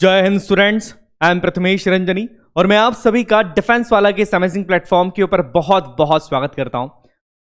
जय Hind students. I am Prathamesh Ranjani और मैं आप सभी का डिफेंस वाला के इस अमेजिंग प्लेटफॉर्म के ऊपर बहुत बहुत स्वागत करता हूं।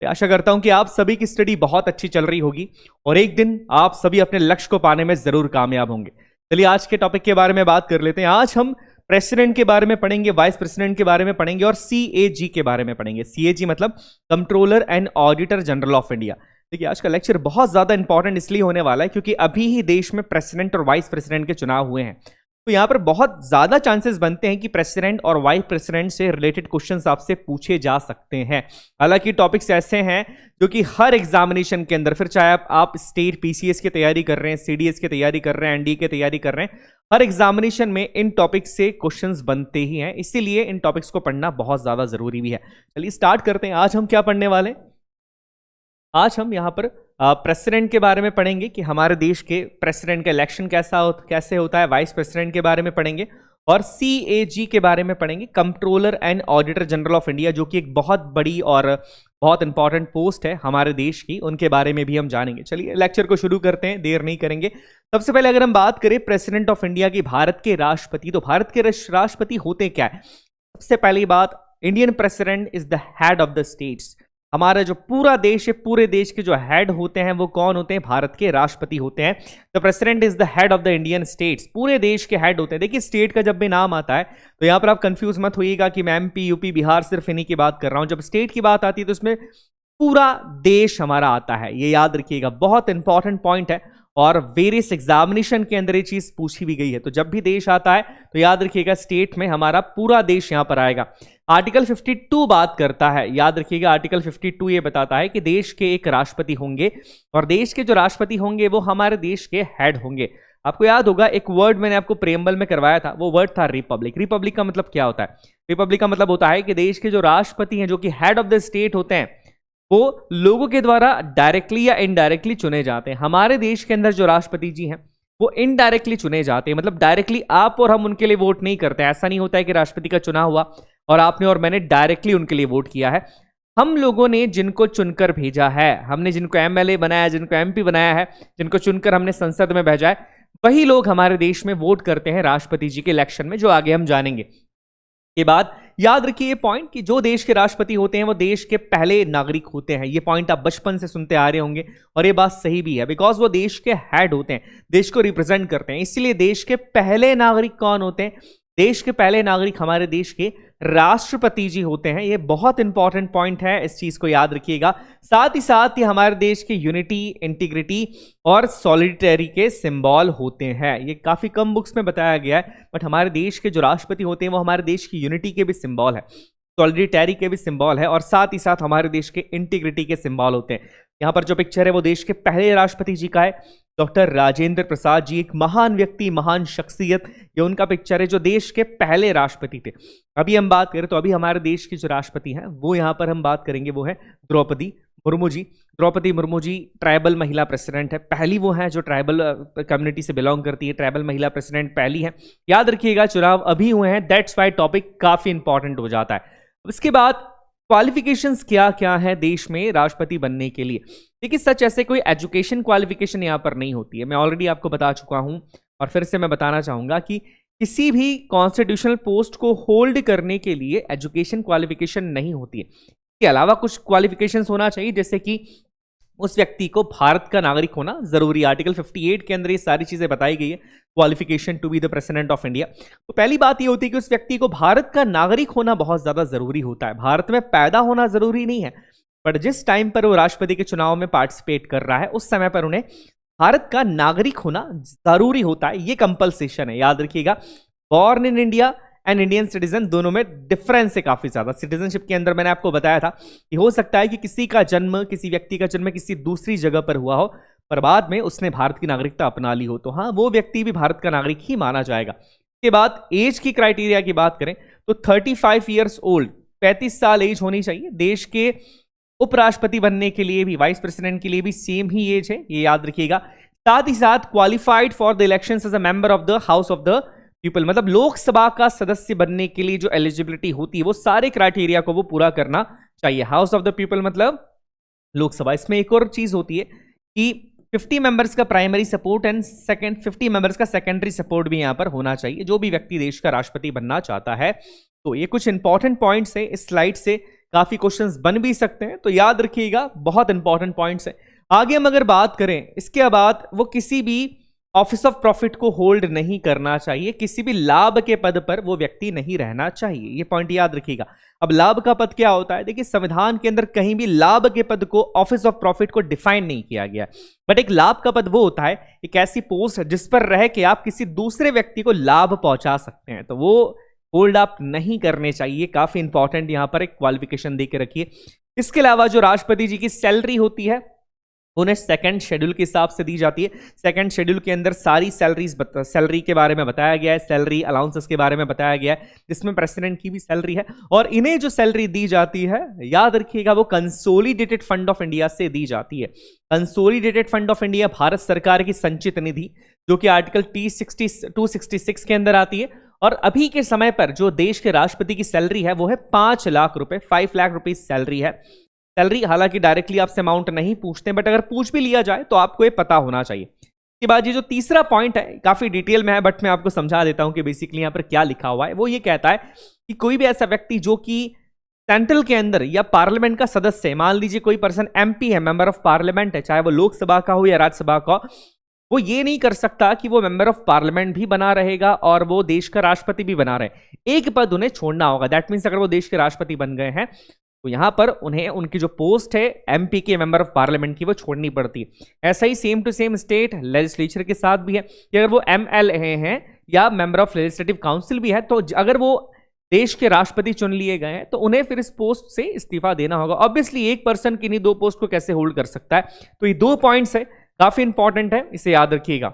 मैं आशा करता हूं कि आप सभी की स्टडी बहुत अच्छी चल रही होगी और एक दिन आप सभी अपने लक्ष्य को पाने में जरूर कामयाब होंगे। चलिए आज के टॉपिक के बारे में बात कर लेते हैं। आज हम प्रेसिडेंट के बारे में पढ़ेंगे, वाइस प्रेसिडेंट के बारे में पढ़ेंगे और CAG के बारे में पढ़ेंगे। CAG मतलब controller and auditor general of India. देखिए आज का लेक्चर बहुत ज्यादा इंपॉर्टेंट इसलिए होने वाला है क्योंकि अभी ही देश में प्रेसिडेंट और वाइस प्रेसिडेंट के चुनाव हुए हैं। तो यहां पर बहुत ज्यादा चांसेस बनते हैं कि प्रेसिडेंट और वाइस प्रेसिडेंट से रिलेटेड क्वेश्चंस आपसे पूछे जा सकते हैं। हालांकि टॉपिक्स ऐसे हैं जो कि हर एग्जामिनेशन के अंदर, फिर चाहे आप स्टेट PCS की तैयारी कर रहे हैं, CDS की तैयारी कर रहे हैं, NDA की तैयारी कर रहे हैं, हर एग्जामिनेशन में इन टॉपिक्स से क्वेश्चंस बनते ही हैं। इसीलिए इन टॉपिक्स को पढ़ना बहुत ज्यादा जरूरी भी है। चलिए स्टार्ट करते हैं। आज हम क्या पढ़ने वाले हैं? आज हम यहाँ पर प्रेसिडेंट के बारे में पढ़ेंगे कि हमारे देश के प्रेसिडेंट का इलेक्शन कैसे होता है। वाइस प्रेसिडेंट के बारे में पढ़ेंगे और CAG के बारे में पढ़ेंगे, controller and auditor general of India, जो कि एक बहुत बड़ी और बहुत इंपॉर्टेंट पोस्ट है हमारे देश की। उनके बारे में भी हम जानेंगे। चलिए लेक्चर को शुरू करते हैं, देर नहीं करेंगे। सबसे पहले अगर हम बात करें प्रेसिडेंट ऑफ इंडिया की, भारत के राष्ट्रपति, तो भारत के राष्ट्रपति होते क्या है? सबसे पहली बात, Indian president is the head of the states. हमारा जो पूरा देश है, पूरे देश के जो हेड होते हैं वो कौन होते हैं? भारत के राष्ट्रपति होते हैं। The president is the head of the Indian states. पूरे देश के हेड होते हैं। देखिए स्टेट का जब भी नाम आता है तो यहां पर आप कंफ्यूज मत होइएगा कि मैं MP, UP, बिहार सिर्फ इन्हीं की बात कर रहा हूं। जब स्टेट की बात आती है तो उसमें पूरा देश हमारा आता है। ये याद रखिएगा, बहुत इंपॉर्टेंट पॉइंट है और वेरियस एग्जामिनेशन के अंदर ये चीज पूछी भी गई है। तो जब भी देश आता है तो याद रखिएगा स्टेट में हमारा पूरा देश यहां पर आएगा। आर्टिकल 52 बात करता है, याद रखिएगा आर्टिकल 52 ये बताता है कि देश के एक राष्ट्रपति होंगे और देश के जो राष्ट्रपति होंगे वो हमारे देश के हेड होंगे। आपको याद होगा एक वर्ड मैंने आपको प्रेम्बल में करवाया था, वो वर्ड था रिपब्लिक। रिपब्लिक का मतलब क्या होता है? रिपब्लिक का मतलब होता है कि देश के जो राष्ट्रपति हैं, जो कि हेड ऑफ द स्टेट होते हैं, वो लोगों के द्वारा डायरेक्टली या इनडायरेक्टली चुने जाते हैं। हमारे देश के अंदर जो राष्ट्रपति जी हैं वो इनडायरेक्टली चुने जाते हैं, मतलब डायरेक्टली आप और हम उनके लिए वोट नहीं करते। ऐसा नहीं होता है कि राष्ट्रपति का चुनाव हुआ और आपने और मैंने डायरेक्टली उनके लिए वोट किया है। हम लोगों ने जिनको चुनकर भेजा है, हमने जिनको MLA बनाया है, जिनको MP बनाया है, जिनको चुनकर हमने संसद में भेजा है, वही लोग हमारे देश में वोट करते हैं राष्ट्रपति जी के इलेक्शन में, जो आगे हम जानेंगे। के बाद याद रखिए ये पॉइंट कि जो देश के राष्ट्रपति होते हैं वो देश के पहले नागरिक होते हैं। ये पॉइंट आप बचपन से सुनते आ रहे होंगे और ये बात सही भी है, बिकॉज वो देश के हेड होते हैं, देश को रिप्रेजेंट करते हैं। इसलिए देश के पहले नागरिक कौन होते हैं? देश के पहले नागरिक हमारे देश के राष्ट्रपति जी होते हैं। ये बहुत इंपॉर्टेंट पॉइंट है, इस चीज को याद रखिएगा। साथ ही साथ ये हमारे देश की यूनिटी, इंटीग्रिटी और सॉलिडेरिटी के सिंबल होते हैं। ये काफी कम बुक्स में बताया गया है, बट हमारे देश के जो राष्ट्रपति होते हैं वो हमारे देश की यूनिटी के भी सिंबल है, सॉलिडेरिटी के भी सिंबल है और साथ ही साथ हमारे देश के इंटीग्रिटी के सिंबल होते हैं। यहाँ पर जो पिक्चर है वो देश के पहले राष्ट्रपति जी का है, डॉक्टर राजेंद्र प्रसाद जी। एक महान व्यक्ति, महान शख्सियत, ये उनका पिक्चर है जो देश के पहले राष्ट्रपति थे। अभी हम बात करें तो अभी हमारे देश के जो राष्ट्रपति हैं वो यहाँ पर हम बात करेंगे वो है द्रौपदी मुर्मू जी। द्रौपदी मुर्मू जी ट्राइबल महिला प्रेसिडेंट है, पहली वो है जो ट्राइबल कम्युनिटी से बिलोंग करती है। ट्राइबल महिला प्रेसिडेंट पहली है। याद रखिएगा चुनाव अभी हुए हैं, दैट्स वाई टॉपिक काफी इंपॉर्टेंट हो जाता है। उसके बाद क्वालिफिकेशंस क्या क्या है देश में राष्ट्रपति बनने के लिए? देखिए सच ऐसे कोई एजुकेशन क्वालिफिकेशन यहाँ पर नहीं होती है, मैं ऑलरेडी आपको बता चुका हूं और फिर से मैं बताना चाहूंगा कि किसी भी कॉन्स्टिट्यूशनल पोस्ट को होल्ड करने के लिए एजुकेशन क्वालिफिकेशन नहीं होती है। इसके अलावा कुछ क्वालिफिकेशंस होना चाहिए, जैसे कि उस व्यक्ति को भारत का नागरिक होना जरूरी। आर्टिकल 58 के अंदर ये सारी चीजें बताई गई है, qualification to be the president of India. तो पहली बात ये होती है कि उस व्यक्ति को भारत का नागरिक होना बहुत ज्यादा जरूरी होता है। भारत में पैदा होना जरूरी नहीं है, बट जिस टाइम पर वो राष्ट्रपति के चुनाव में पार्टिसिपेट कर रहा है उस समय पर उन्हें भारत का नागरिक होना जरूरी होता है। ये कंपल्सेशन है, याद रखिएगा। Born in India and Indian citizen, दोनों में डिफरेंस है काफी ज्यादा। सिटीजनशिप के अंदर मैंने आपको बताया था कि हो सकता है कि किसी का जन्म, किसी व्यक्ति का जन्म किसी दूसरी जगह पर हुआ हो, पर बाद में उसने भारत की नागरिकता अपना ली हो, तो हाँ वो व्यक्ति भी भारत का नागरिक ही माना जाएगा। इसके बाद एज की क्राइटेरिया की बात करें तो 35 ईयर्स ओल्ड, 35 साल एज होनी चाहिए। देश के उपराष्ट्रपति बनने के लिए भी, वाइस प्रेसिडेंट के लिए भी सेम ही एज है, ये याद रखिएगा। साथ ही साथ qualified for the elections as a member of the house of the people, मतलब लोकसभा का सदस्य बनने के लिए जो एलिजिबिलिटी होती है वो सारे क्राइटेरिया को वो पूरा करना चाहिए। हाउस ऑफ द पीपल मतलब लोकसभा। इसमें एक और चीज होती है कि 50 मेंबर्स का प्राइमरी सपोर्ट एंड 50 मेंबर्स का सेकेंडरी सपोर्ट भी यहां पर होना चाहिए, जो भी व्यक्ति देश का राष्ट्रपति बनना चाहता है। तो ये कुछ इंपॉर्टेंट पॉइंट्स है, इस स्लाइड से काफी क्वेश्चंस बन भी सकते हैं, तो याद रखिएगा, बहुत इंपॉर्टेंट पॉइंट्स है। आगे हम अगर बात करें, इसके बाद वो किसी भी ऑफिस ऑफ प्रॉफिट को होल्ड नहीं करना चाहिए, किसी भी लाभ के पद पर वो व्यक्ति नहीं रहना चाहिए, ये पॉइंट याद रखिएगा। अब लाभ का पद क्या होता है? देखिए, संविधान के अंदर कहीं भी लाभ के पद को, ऑफिस ऑफ प्रॉफिट को डिफाइन नहीं किया गया, बट एक लाभ का पद वो होता है, एक ऐसी पोस्ट जिस पर रह के आप किसी दूसरे व्यक्ति को लाभ पहुंचा सकते हैं, तो वो होल्ड आप नहीं करने चाहिए। काफी इंपॉर्टेंट यहां पर एक क्वालिफिकेशन दे के रखिए। इसके अलावा जो राष्ट्रपति जी की सैलरी होती है, उन्हें सेकंड शेड्यूल के हिसाब से दी जाती है। सेकंड शेड्यूल के अंदर सारी सैलरी के बारे में बताया गया है, सैलरी अलाउंसेस के बारे में बताया गया है, जिसमें प्रेसिडेंट की भी सैलरी है। और इन्हें जो सैलरी दी जाती है, याद रखिएगा, वो कंसोलिडेटेड फंड ऑफ इंडिया से दी जाती है। Consolidated fund of India Bharat सरकार की संचित निधि, जो कि आर्टिकल 266 के अंदर आती है। और अभी के समय पर जो देश के राष्ट्रपति की सैलरी है वो है 5 लाख रुपए, 5 लाख रुपए सैलरी है। सैलरी हालांकि डायरेक्टली आपसे अमाउंट नहीं पूछते, बट अगर पूछ भी लिया जाए तो आपको ये पता होना चाहिए। इसके बाद ये जो तीसरा पॉइंट है, काफी डिटेल में है, बट मैं आपको समझा देता हूं कि बेसिकली यहां पर क्या लिखा हुआ है। वो ये कहता है कि कोई भी ऐसा व्यक्ति जो कि सेंट्रल के अंदर या पार्लियामेंट का सदस्य है, मान लीजिए कोई पर्सन एमपी है, मेंबर ऑफ पार्लियामेंट है, चाहे वो लोकसभा का हो या राज्यसभा का, वो ये नहीं कर सकता कि वो मेंबर ऑफ पार्लियामेंट भी बना रहेगा और वो देश का राष्ट्रपति भी बना रहे। एक पद उन्हें छोड़ना होगा। दैट मीन्स अगर वो देश के राष्ट्रपति बन गए हैं तो यहां पर उन्हें उनकी जो पोस्ट है एमपी के, मेंबर ऑफ पार्लियामेंट की, वो छोड़नी पड़ती है। ऐसा ही same to same state legislature के साथ भी है कि अगर वो एमएलए हैं या मेंबर ऑफ लेजिस्लेटिव काउंसिल भी है, तो अगर वो देश के राष्ट्रपति चुन लिए गए हैं तो उन्हें फिर इस पोस्ट से इस्तीफा देना होगा। ऑब्वियसली एक पर्सन किन्हीं दो पोस्ट को कैसे होल्ड कर सकता है? तो ये 2 पॉइंट्स है, काफी इंपॉर्टेंट है, इसे याद रखिएगा।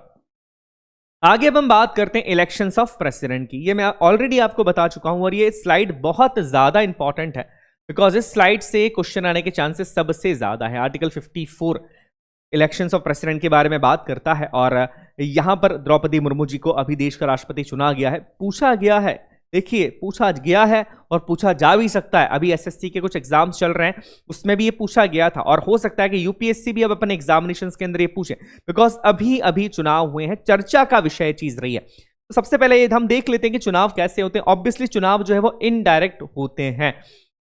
आगे अब हम बात करते हैं इलेक्शंस ऑफ प्रेसिडेंट की। ये मैं ऑलरेडी आपको बता चुका हूं और ये स्लाइड बहुत ज्यादा इंपॉर्टेंट है, बिकॉज इस स्लाइड से क्वेश्चन आने के चांसेस सबसे ज्यादा है। आर्टिकल 54 इलेक्शंस ऑफ प्रेसिडेंट के बारे में बात करता है और यहां पर द्रौपदी मुर्मू जी को अभी देश का राष्ट्रपति चुना गया है। पूछा गया है, देखिए, पूछा गया है और पूछा जा भी सकता है। अभी एसएससी के कुछ एग्जाम्स चल रहे हैं, उसमें भी ये पूछा गया था और हो सकता है कि यूपीएससी भी अब अपने एग्जामिनेशंस के अंदर ये पूछे, बिकॉज अभी अभी चुनाव हुए हैं, चर्चा का विषय चीज रही है। तो सबसे पहले ये हम देख लेते हैं कि चुनाव कैसे होते हैं। ऑब्वियसली चुनाव जो है वो इनडायरेक्ट होते हैं।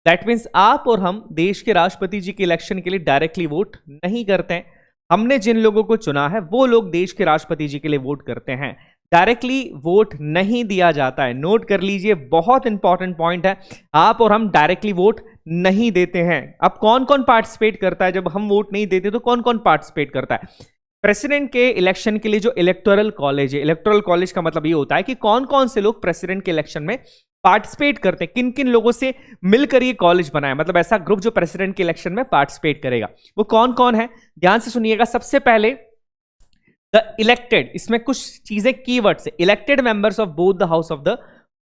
दैट मीन्स आप और हम देश के राष्ट्रपति जी के इलेक्शन के लिए डायरेक्टली वोट नहीं करते हैं। हमने जिन लोगों को चुना है वो लोग देश के राष्ट्रपति जी के लिए वोट करते हैं, डायरेक्टली वोट नहीं दिया जाता है। नोट कर लीजिए, बहुत इंपॉर्टेंट पॉइंट है, आप और हम डायरेक्टली वोट नहीं देते हैं। अब कौन कौन पार्टिसिपेट करता है? जब हम वोट नहीं देते तो कौन कौन पार्टिसिपेट करता है? प्रेसिडेंट के इलेक्शन के लिए जो इलेक्टोरल कॉलेज है, इलेक्टोरल कॉलेज का मतलब ये होता है कि कौन कौन से लोग प्रेसिडेंट के इलेक्शन में पार्टिसिपेट करते हैं, किन किन लोगों से मिलकर ये कॉलेज बनाया, मतलब ऐसा ग्रुप जो प्रेसिडेंट के इलेक्शन में पार्टिसिपेट करेगा, वो कौन कौन है? ध्यान से सुनिएगा। सबसे पहले द इलेक्टेड, इसमें कुछ चीजें कीवर्ड से, elected members of both the house of the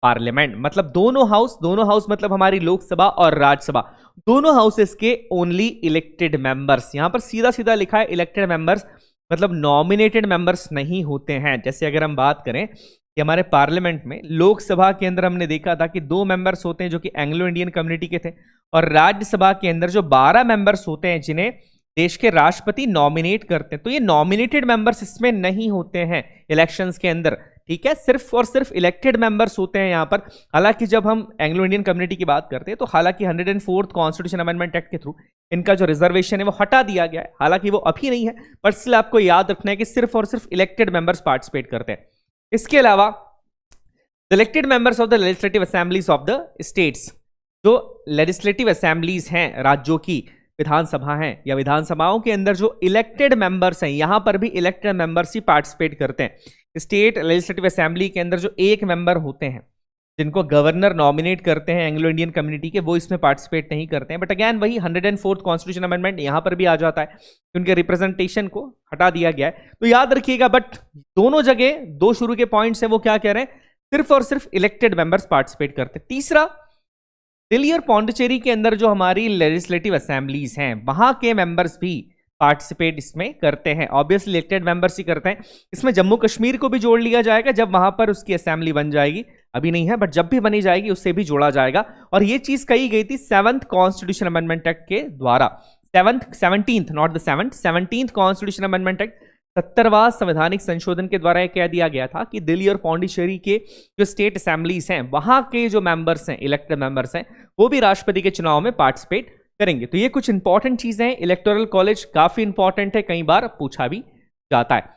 parliament, मतलब दोनों हाउस मतलब हमारी लोकसभा और राज्यसभा, दोनों हाउसेस के ओनली इलेक्टेड मेंबर्स। यहां पर सीधा सीधा लिखा है इलेक्टेड मेंबर्स, मतलब नॉमिनेटेड मेंबर्स नहीं होते हैं। जैसे अगर हम बात करें कि हमारे पार्लियामेंट में, लोकसभा के अंदर हमने देखा था कि 2 मेंबर्स होते हैं जो कि एंग्लो इंडियन कम्युनिटी के थे, और राज्यसभा के अंदर जो 12 मेंबर्स होते हैं जिन्हें देश के राष्ट्रपति नॉमिनेट करते हैं। तो ये नॉमिनेटेड मेंबर्स इसमें नहीं होते हैं इलेक्शंस के अंदर, ठीक है, सिर्फ और सिर्फ इलेक्टेड मेंबर्स होते हैं यहां पर। हालांकि जब हम एंग्लो इंडियन कम्युनिटी की बात करते हैं तो हालांकि 104th कॉन्स्टिट्यूशन अमेंडमेंट एक्ट के थ्रू इनका जो रिजर्वेशन है वो हटा दिया गया है, हालांकि वो अभी नहीं है, पर इसलिए आपको याद रखना है कि सिर्फ और सिर्फ इलेक्टेड मेंबर्स पार्टिसिपेट करते हैं। इसके अलावा elected members of the legislative assemblies of the states, जो लेजिस्लेटिव असेंबलीज हैं, राज्यों की विधानसभा हैं या विधानसभाओं के अंदर जो इलेक्टेड मेंबर्स हैं, यहां पर भी इलेक्टेड मेंबर्स ही पार्टिसिपेट करते हैं। स्टेट लेजिस्लेटिव असेंबली के अंदर जो 1 मेंबर होते हैं जिनको गवर्नर नॉमिनेट करते हैं एंग्लो इंडियन कम्युनिटी के, वो इसमें पार्टिसिपेट नहीं करते हैं। बट अगैन वही 104th कॉन्स्टिट्यूशन अमेंडमेंट यहां पर भी आ जाता है, उनके रिप्रेजेंटेशन को हटा दिया गया है। तो याद रखिएगा, बट दोनों जगह 2 शुरू के पॉइंट्स हैं वो क्या कह रहे हैं, सिर्फ और सिर्फ इलेक्टेड मेंबर्स पार्टिसिपेट करते हैं। तीसरा, दिल्ली और पौंडीचेरी के अंदर जो हमारी लेजिस्लेटिव असेंबलीज हैं, वहां के मेंबर्स भी पार्टिसिपेट इसमें करते हैं। ऑब्वियसली इलेक्टेड मेंबर्स ही करते हैं। इसमें जम्मू कश्मीर को भी जोड़ लिया जाएगा जब वहां पर उसकी असेंबली बन जाएगी, अभी नहीं है, बट जब भी बनी जाएगी उससे भी जोड़ा जाएगा। और ये चीज कही गई थी 7th कॉन्स्टिट्यूशन अमेंडमेंट एक्ट के द्वारा। सेवनटीन्थ कॉन्स्टिट्यूशन अमेंडमेंट एक्ट, 70वां संवैधानिक संशोधन के द्वारा कह दिया गया था कि दिल्ली और पौंडीचेरी के जो स्टेट असेंबलीज हैं, वहां के जो मेंबर्स हैं, इलेक्टेड मेंबर्स हैं, वो भी राष्ट्रपति के चुनाव में पार्टिसिपेट करेंगे। तो ये कुछ इंपॉर्टेंट चीजें हैं। इलेक्टोरल कॉलेज काफी इंपॉर्टेंट है, कई बार पूछा भी जाता है।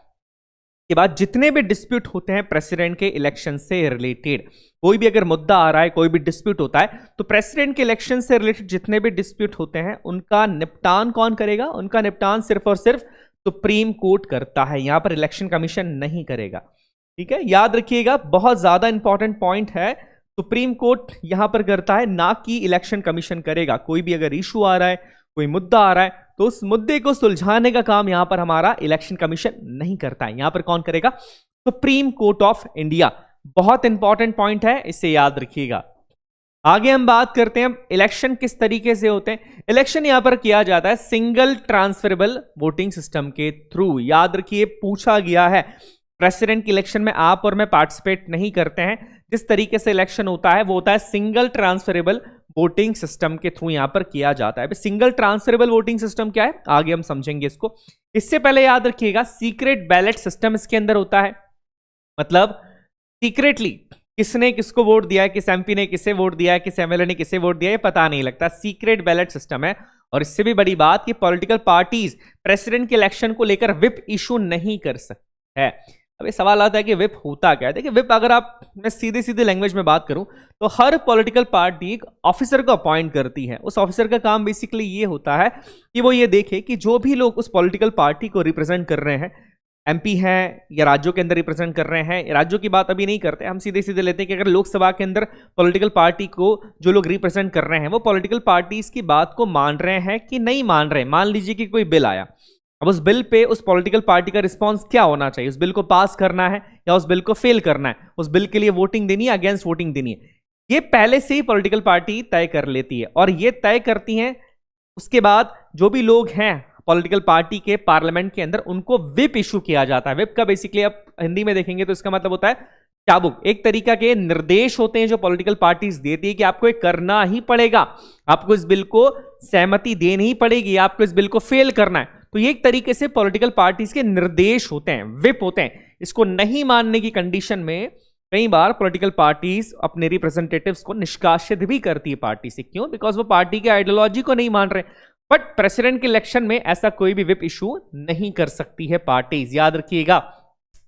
के बाद जितने भी डिस्प्यूट होते हैं प्रेसिडेंट के इलेक्शन से रिलेटेड, कोई भी अगर मुद्दा आ रहा है, कोई भी डिस्प्यूट होता है, तो प्रेसिडेंट के इलेक्शन से रिलेटेड जितने भी डिस्प्यूट होते हैं उनका निपटान कौन करेगा? उनका निपटान सिर्फ और सिर्फ सुप्रीम कोर्ट करता है, यहां पर इलेक्शन कमीशन नहीं करेगा। ठीक है, याद रखिएगा, बहुत ज्यादा इंपॉर्टेंट पॉइंट है। सुप्रीम कोर्ट यहां पर करता है, ना कि इलेक्शन कमीशन करेगा। कोई भी अगर इशू आ रहा है, कोई मुद्दा आ रहा है, तो उस मुद्दे को सुलझाने का काम यहां पर हमारा इलेक्शन कमीशन नहीं करता है। यहां पर कौन करेगा? Supreme court of India. बहुत इंपॉर्टेंट पॉइंट है, इसे याद रखिएगा। आगे हम बात करते हैं इलेक्शन किस तरीके से होते हैं। इलेक्शन यहां पर किया जाता है सिंगल ट्रांसफरेबल वोटिंग सिस्टम के थ्रू। याद रखिए, पूछा गया है, प्रेसिडेंट के इलेक्शन में आप और मैं पार्टिसिपेट नहीं करते हैं। जिस तरीके से इलेक्शन होता है वो होता है सिंगल ट्रांसफरेबल वोटिंग सिस्टम के थ्रू यहां पर किया जाता है। सिंगल ट्रांसफरेबल वोटिंग सिस्टम क्या है, आगे हम समझेंगे इसको। इससे पहले याद रखिएगा, सीक्रेट बैलेट सिस्टम इसके अंदर होता है। मतलब सीक्रेटली किसने किसको वोट दिया है, किस एमपी ने किसे वोट दिया है, किस एमएलए ने किसे वोट दिया है, पता नहीं लगता। सीक्रेट बैलेट सिस्टम है। और इससे भी बड़ी बात कि पॉलिटिकल पार्टीज प्रेसिडेंट के इलेक्शन को लेकर विप इशू नहीं कर सकते है। अब ये सवाल आता है कि विप होता क्या है। देखिए, विप अगर आप, मैं सीधे सीधे लैंग्वेज में बात करूं, तो हर पॉलिटिकल पार्टी एक ऑफिसर को अपॉइंट करती है। उस ऑफिसर का काम बेसिकली ये होता है कि वो ये देखे कि जो भी लोग उस पॉलिटिकल पार्टी को रिप्रेजेंट कर रहे हैं, एमपी हैं या राज्यों के अंदर रिप्रेजेंट कर रहे हैं, राज्यों की बात अभी नहीं करते, हम सीधे सीधे लेते हैं कि अगर लोकसभा के अंदर पॉलिटिकल पार्टी को जो लोग रिप्रेजेंट कर रहे हैं, वो पॉलिटिकल पार्टीज की बात को मान रहे हैं कि नहीं मान रहे। मान लीजिए कि कोई बिल आया, अब उस बिल पे उस पॉलिटिकल पार्टी का रिस्पांस क्या होना चाहिए? उस बिल को पास करना है या उस बिल को फेल करना है? उस बिल के लिए वोटिंग देनी है, अगेंस्ट वोटिंग देनी है? ये पहले से ही पॉलिटिकल पार्टी तय कर लेती है। और ये तय करती हैं, उसके बाद जो भी लोग हैं पॉलिटिकल पार्टी के पार्लियामेंट के अंदर, उनको विप इशू किया जाता है। विप का बेसिकली आप हिंदी में देखेंगे तो इसका मतलब होता है चाबुक। एक तरीका के निर्देश होते हैं जो पॉलिटिकल पार्टीज देती है कि आपको ये करना ही पड़ेगा, आपको इस बिल को सहमति देनी ही पड़ेगी, आपको इस बिल को फेल करना है। तो ये एक तरीके से पॉलिटिकल पार्टीज के निर्देश होते हैं, विप होते हैं। इसको नहीं मानने की कंडीशन में कई बार पॉलिटिकल पार्टीज अपने रिप्रेजेंटेटिव्स को निष्कासित भी करती है पार्टी से। क्यों? बिकॉज वो पार्टी के आइडियोलॉजी को नहीं मान रहे। बट प्रेसिडेंट के इलेक्शन में ऐसा कोई भी विप इशू नहीं कर सकती है पार्टीज। याद रखिएगा,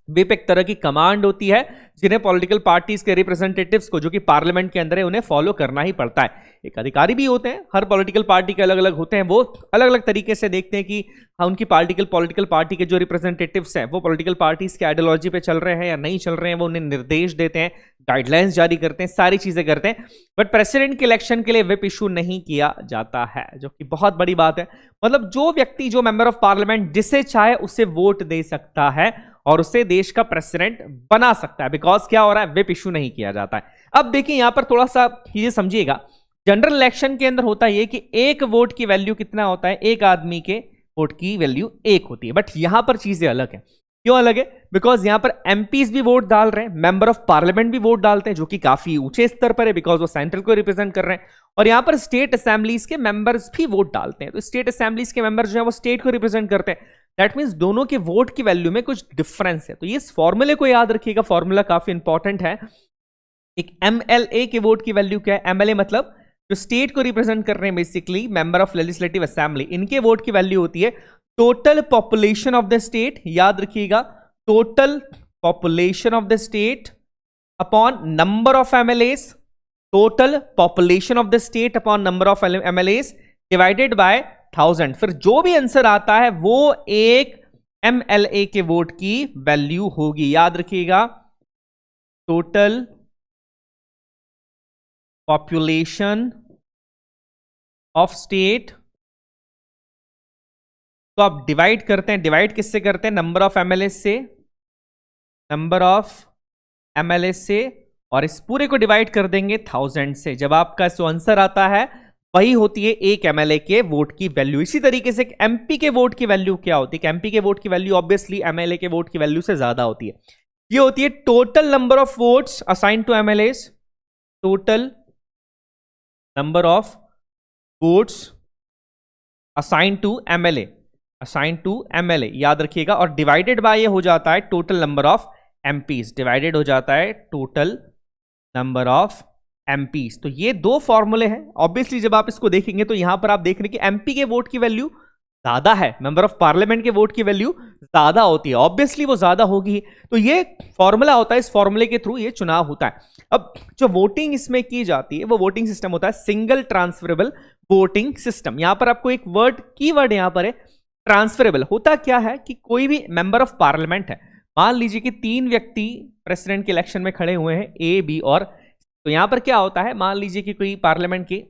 विप एक तरह की कमांड होती है जिन्हें पॉलिटिकल पार्टीज के रिप्रेजेंटेटिव्स को, जो कि पार्लियामेंट के अंदर है, उन्हें फॉलो करना ही पड़ता है। एक अधिकारी भी होते हैं, हर पॉलिटिकल पार्टी के अलग अलग होते हैं, वो अलग अलग तरीके से देखते हैं कि हाँ, उनकी पॉलिटिकल पार्टी के जो रिप्रेजेंटेटिव्स हैं वो पॉलिटिकल पार्टीज के आइडियोलॉजी पे चल रहे हैं या नहीं चल रहे हैं। वो उन्हें निर्देश देते हैं, गाइडलाइंस जारी करते हैं, सारी चीजें करते हैं। बट प्रेसिडेंट के इलेक्शन के लिए विप इशू नहीं किया जाता है, जो कि बहुत बड़ी बात है। मतलब जो व्यक्ति, जो मेंबर ऑफ पार्लियामेंट जिसे चाहे उसे वोट दे सकता है और उसे देश का प्रेसिडेंट बना सकता है। बिकॉज क्या हो रहा है, विप इशू नहीं किया जाता है। अब देखिए, यहां पर थोड़ा सा चीजें समझिएगा। जनरल इलेक्शन के अंदर होता है कि एक वोट की वैल्यू कितना होता है, एक आदमी के वोट की वैल्यू एक होती है। बट यहां पर चीजें अलग है। क्यों अलग है? बिकॉज यहां पर एमपीज भी वोट डाल रहे हैं, मेंबर ऑफ पार्लियामेंट भी वोट डालते हैं, जो कि काफी ऊंचे स्तर पर है, बिकॉज वो सेंट्रल को रिप्रेजेंट कर रहे हैं। और यहां पर स्टेट असेंबलीज के मेंबर्स भी वोट डालते हैं। तो स्टेट असेंबलीज के मेंबर्स जो है वो स्टेट को रिप्रेजेंट करते हैं। दैट मीन्स दोनों के वोट की वैल्यू में कुछ डिफरेंस है। तो ये इस फॉर्मूले को याद रखिएगा, फॉर्मूला काफी इंपॉर्टेंट है। एक एमएलए के वोट की वैल्यू क्या है? एमएलए मतलब जो स्टेट को रिप्रेजेंट कर रहे हैं, basically member of legislative assembly, इनके वोट की वैल्यू होती है total population of the state. याद रखिएगा, total population of the state upon number of MLAs. Total population of the state upon number of MLAs divided by 1000। फिर जो भी answer आता है वो एक एमएलए के वोट की वैल्यू होगी। याद रखिएगा, टोटल पॉपुलेशन ऑफ स्टेट। तो आप डिवाइड करते हैं, डिवाइड किससे करते हैं? नंबर ऑफ एमएलए से, नंबर ऑफ एमएलए से, और इस पूरे को डिवाइड कर देंगे 1000 से। जब आपका जो आंसर आता है वही होती है एक एमएलए के वोट की वैल्यू। इसी तरीके से एमपी के वोट की वैल्यू क्या होती है? एमपी के वोट की वैल्यू ऑब्वियसली एमएलए के वोट की वैल्यू से ज्यादा होती है। ये होती है total number of votes assign to MLAs, total number of votes assign to MLA, assign to MLA याद रखिएगा, और डिवाइडेड बाय ये हो जाता है total number of MPs, divided हो जाता है टोटल नंबर ऑफ एमपीज। तो ये दो फॉर्मूले हैं। ऑब्वियसली जब आप इसको देखेंगे तो यहां पर आप देख रहे हैं कि एमपी के वोट की वैल्यू ज्यादा है, मेंबर ऑफ पार्लियामेंट के वोट की वैल्यू ज्यादा होती है, ऑब्वियसली वो ज्यादा होगी। तो ये फॉर्मूला होता है, इस फॉर्मूले के थ्रू ये चुनाव होता है। अब जो वोटिंग इसमें की जाती है वो वोटिंग सिस्टम होता है सिंगल ट्रांसफरेबल वोटिंग सिस्टम। यहां पर आपको एक वर्ड, की वर्ड यहां पर है ट्रांसफरेबल। होता क्या है कि कोई भी मेंबर ऑफ पार्लियामेंट है, मान लीजिए कि 3 व्यक्ति प्रेसिडेंट के इलेक्शन में खड़े हुए हैं, ए, बी और, तो यहां पर क्या होता है, मान लीजिए कि कोई पार्लियामेंट के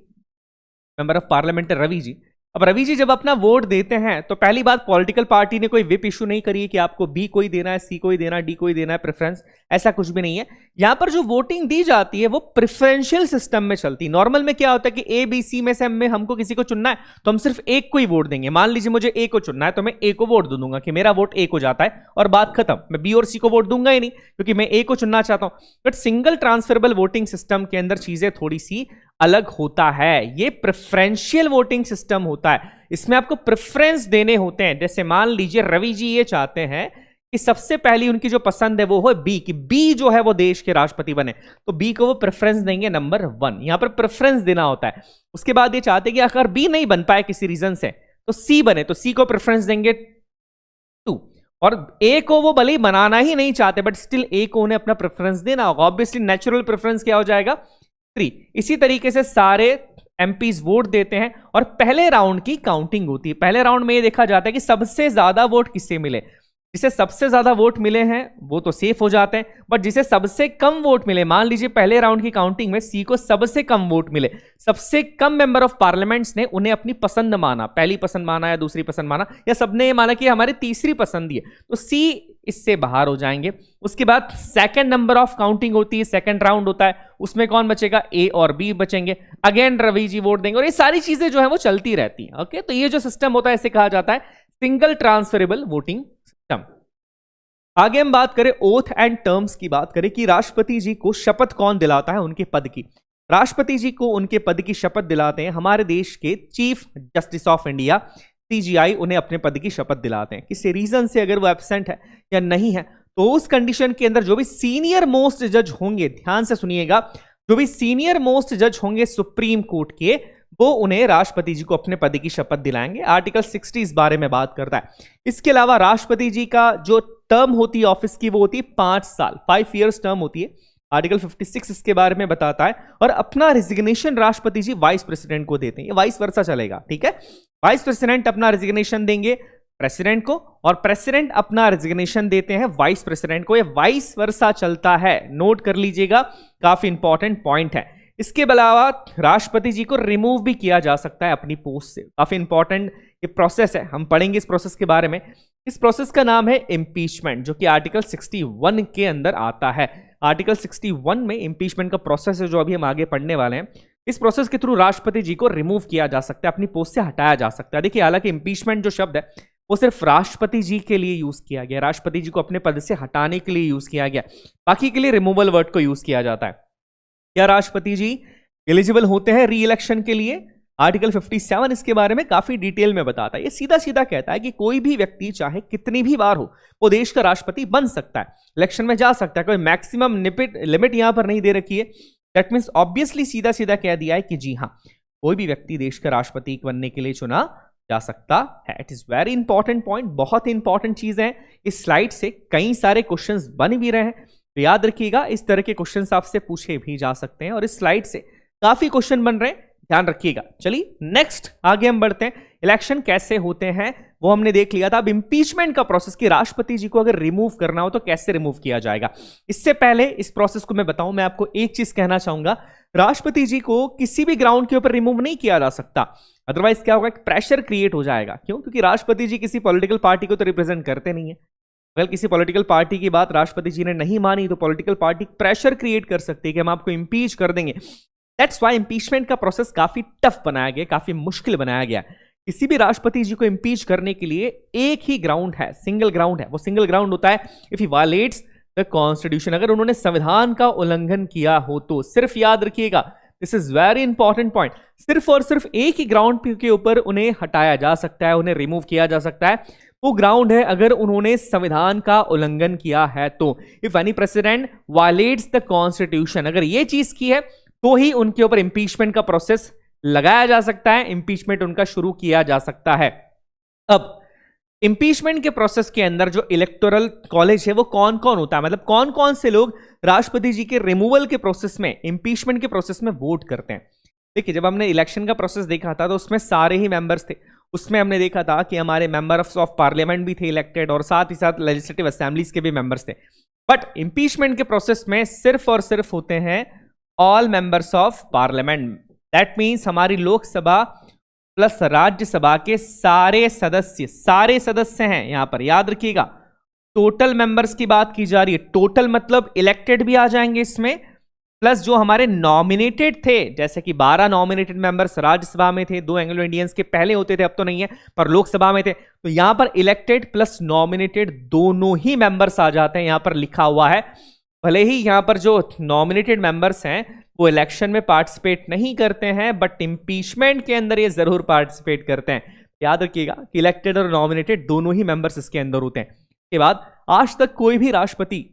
मेंबर ऑफ पार्लियामेंट है रवि जी। अब रवि जी जब अपना वोट देते हैं तो पहली बात, पॉलिटिकल पार्टी ने कोई विप इशू नहीं करी है कि आपको बी कोई देना है, सी कोई देना है, डी कोई देना है प्रेफरेंस, ऐसा कुछ भी नहीं है। यहां पर जो वोटिंग दी जाती है वो प्रेफरेंशियल सिस्टम में चलती है। नॉर्मल में क्या होता है कि ए, बी, सी में से हमको किसी को चुनना है तो हम सिर्फ एक को ही वोट देंगे। मान लीजिए मुझे ए को चुनना है तो मैं ए को वोट दे दूंगा कि मेरा वोट ए को जाता है और बात खत्म। मैं बी और सी को वोट दूंगा ही नहीं क्योंकि मैं ए को चुनना चाहता हूं। But single transferable voting system के अंदर चीजें थोड़ी सी अलग होता है। ये प्रेफरेंशियल वोटिंग सिस्टम होता है, इसमें आपको प्रेफरेंस देने होते हैं। जैसे मान लीजिए रवि जी ये चाहते हैं कि सबसे पहली उनकी जो पसंद है वो हो बी, कि बी जो है वो देश के राष्ट्रपति बने, तो बी को वो प्रेफरेंस देंगे नंबर 1। यहां पर प्रेफरेंस देना होता है। उसके बाद ये चाहते हैं कि अगर बी नहीं बन पाए किसी रीजन से तो सी बने, तो सी को प्रेफरेंस देंगे 2, और ए को वो भले ही बनाना ही नहीं चाहते बट स्टिल ए को उन्हें अपना प्रेफरेंस देना होगा। ऑब्वियसली नेचुरल प्रेफरेंस क्या हो जाएगा, 3। इसी तरीके से सारे एमपीज वोट देते हैं और पहले राउंड की काउंटिंग होती है। पहले राउंड में ये देखा जाता है कि सबसे ज्यादा वोट किससे मिले। जिसे सबसे ज्यादा वोट मिले हैं वो तो सेफ हो जाते हैं, बट जिसे सबसे कम वोट मिले, मान लीजिए पहले राउंड की काउंटिंग में सी को सबसे कम वोट मिले, सबसे कम मेंबर ऑफ पार्लियामेंट्स ने उन्हें अपनी पसंद माना, पहली पसंद माना या दूसरी पसंद माना, या सबने ये माना कि हमारी तीसरी पसंद ही है, तो सी इससे बाहर हो जाएंगे। उसके बाद सेकंड नंबर ऑफ काउंटिंग होती है, सेकंड राउंड होता है, उसमें कौन बचेगा, ए और बी बचेंगे। अगेन रवि जी वोट देंगे और ये सारी चीजें जो है वो चलती रहती है। ओके, तो ये जो सिस्टम होता है इसे कहा जाता है सिंगल ट्रांसफरेबल वोटिंग सिस्टम। आगे हम बात करें ओथ एंड टर्म्स की बात करें कि राष्ट्रपति जी को शपथ कौन दिलाता है उनके पद की। राष्ट्रपति जी को उनके पद की शपथ दिलाते हैं हमारे देश के chief justice of India, CGI, उन्हें अपने पद की शपथ दिलाते हैं। किसी रीजन से अगर वो एब्सेंट है या नहीं है तो उस कंडीशन के अंदर जो भी सीनियर मोस्ट जज होंगे, ध्यान से सुनिएगा, जो भी सीनियर मोस्ट जज होंगे सुप्रीम कोर्ट के, वो उन्हें राष्ट्रपति जी को अपने पद की शपथ दिलाएंगे। आर्टिकल 60 इस बारे में बात करता है। इसके अलावा राष्ट्रपति जी का जो टर्म होती है ऑफिस की वो होती है 5 साल, 5 इयर्स टर्म होती है। आर्टिकल 56 इसके बारे में बताता है। और अपना रेजिग्नेशन राष्ट्रपति जी वाइस प्रेसिडेंट को देते हैं, ये वाइस वर्सा चलेगा, ठीक है। वाइस प्रेसिडेंट अपना रेजिग्नेशन देंगे प्रेसिडेंट को और प्रेसिडेंट अपना रेजिग्नेशन देते हैं वाइस प्रेसिडेंट को, ये वाइस वर्सा चलता है। नोट कर लीजिएगा, काफी इंपॉर्टेंट पॉइंट है। इसके अलावा राष्ट्रपति जी को रिमूव भी किया जा सकता है अपनी पोस्ट से। काफी इंपॉर्टेंट ये प्रोसेस है, हम पढ़ेंगे इस प्रोसेस के बारे में। इस प्रोसेस का नाम है इम्पीचमेंट, जो कि आर्टिकल 61 के अंदर आता है। आर्टिकल 61 में इम्पीचमेंट का प्रोसेस है जो अभी हम आगे पढ़ने वाले हैं। इस प्रोसेस के थ्रू राष्ट्रपति जी को रिमूव किया जा सकता है, अपनी पोस्ट से हटाया जा सकता है। देखिए, हालांकि इम्पीचमेंट जो शब्द है वो सिर्फ राष्ट्रपति जी के लिए यूज किया गया, राष्ट्रपति जी को अपने पद से हटाने के लिए यूज किया गया, बाकी के लिए रिमूवल वर्ड को यूज किया जाता है। क्या राष्ट्रपति जी एलिजिबल होते हैं री इलेक्शन के लिए? आर्टिकल 57 इसके बारे में काफी डिटेल में बताता है। ये सीधा सीधा कहता है कि कोई भी व्यक्ति चाहे कितनी भी बार हो वो देश का राष्ट्रपति बन सकता है, इलेक्शन में जा सकता है, कोई मैक्सिमम लिमिट यहां पर नहीं दे रखी है। दैट मीन्स ऑब्वियसली सीधा सीधा कह दिया है कि जी हाँ, कोई भी व्यक्ति देश का राष्ट्रपति बनने के लिए चुना जा सकता है। It is very important point, बहुत इंपॉर्टेंट चीज है। इस स्लाइड से कई सारे क्वेश्चंस बन भी रहे हैं, तो याद रखिएगा इस तरह के क्वेश्चंस आपसे पूछे भी जा सकते हैं और इस स्लाइड से काफी क्वेश्चन बन रहे हैं, ध्यान रखिएगा। चलिए नेक्स्ट आगे हम बढ़ते हैं। इलेक्शन कैसे होते हैं वो हमने देख लिया था। अब इंपीचमेंट का प्रोसेस कि राष्ट्रपति जी को अगर रिमूव करना हो तो कैसे रिमूव किया जाएगा। इससे पहले इस प्रोसेस को मैं बताऊं, मैं आपको एक चीज कहना चाहूंगा, राष्ट्रपति जी को किसी भी ग्राउंड के ऊपर रिमूव नहीं किया जा सकता, अदरवाइज क्या होगा, प्रेशर क्रिएट हो जाएगा। क्यों? क्योंकि राष्ट्रपति जी किसी पॉलिटिकल पार्टी को तो रिप्रेजेंट करते नहीं है। अगर किसी पॉलिटिकल पार्टी की बात राष्ट्रपति जी ने नहीं मानी तो पॉलिटिकल पार्टी प्रेशर क्रिएट कर सकती है कि हम आपको इंपीच कर देंगे। दैट्स व्हाई इंपीचमेंट का प्रोसेस काफी टफ बनाया गया, काफी मुश्किल बनाया गया। किसी भी राष्ट्रपति जी को इंपीच करने के लिए एक ही ग्राउंड है, सिंगल ग्राउंड है। वो सिंगल ग्राउंड होता है if he violets the constitution, अगर उन्होंने संविधान का उल्लंघन किया हो तो। सिर्फ याद रखिएगा, this is very important point. सिर्फ और सिर्फ एक ही ग्राउंड के ऊपर उन्हें हटाया जा सकता है, उन्हें रिमूव किया जा सकता है, वो ग्राउंड है अगर उन्होंने संविधान का उल्लंघन किया है तो। If any president violets the constitution, अगर ये चीज की है तो ही उनके ऊपर इंपीचमेंट का प्रोसेस लगाया जा सकता है, इंपीचमेंट उनका शुरू किया जा सकता है। अब इंपीचमेंट के प्रोसेस के अंदर जो इलेक्टोरल कॉलेज है वो कौन कौन होता है, मतलब कौन कौन से लोग राष्ट्रपति जी के रिमूवल के प्रोसेस में, इंपीचमेंट के प्रोसेस में वोट करते हैं। देखिए, जब हमने इलेक्शन का प्रोसेस देखा था तो उसमें सारे ही मेंबर्स थे। उसमें हमने देखा था कि हमारे मेंबर्स ऑफ पार्लियामेंट भी थे इलेक्टेड, और साथ ही साथ लेजिस्लेटिव असेंबलीज के भी मेंबर्स थे। बट इंपीचमेंट के प्रोसेस में सिर्फ और सिर्फ होते हैं all members of parliament. That means हमारी लोकसभा प्लस राज्यसभा के सारे सदस्य हैं यहां पर, याद रखिएगा। टोटल मेंबर्स की बात की जा रही है, टोटल मतलब इलेक्टेड भी आ जाएंगे इसमें, प्लस जो हमारे नॉमिनेटेड थे, जैसे कि 12 नॉमिनेटेड मेंबर्स राज्यसभा में थे, 2 एंग्लो इंडियंस के पहले होते थे, अब तो नहीं है, पर लोकसभा में थे। तो यहां पर इलेक्टेड प्लस नॉमिनेटेड दोनों ही मेंबर्स आ जाते हैं, यहां पर लिखा हुआ है। भले ही यहां पर जो नॉमिनेटेड मेंबर्स हैं वो इलेक्शन में पार्टिसिपेट नहीं करते हैं, बट इंपीचमेंट के अंदर ये जरूर पार्टिसिपेट करते हैं। याद रखिएगा कि इलेक्टेड और नॉमिनेटेड दोनों ही मेंबर्स इसके अंदर होते हैं। के बाद आज तक कोई भी राष्ट्रपति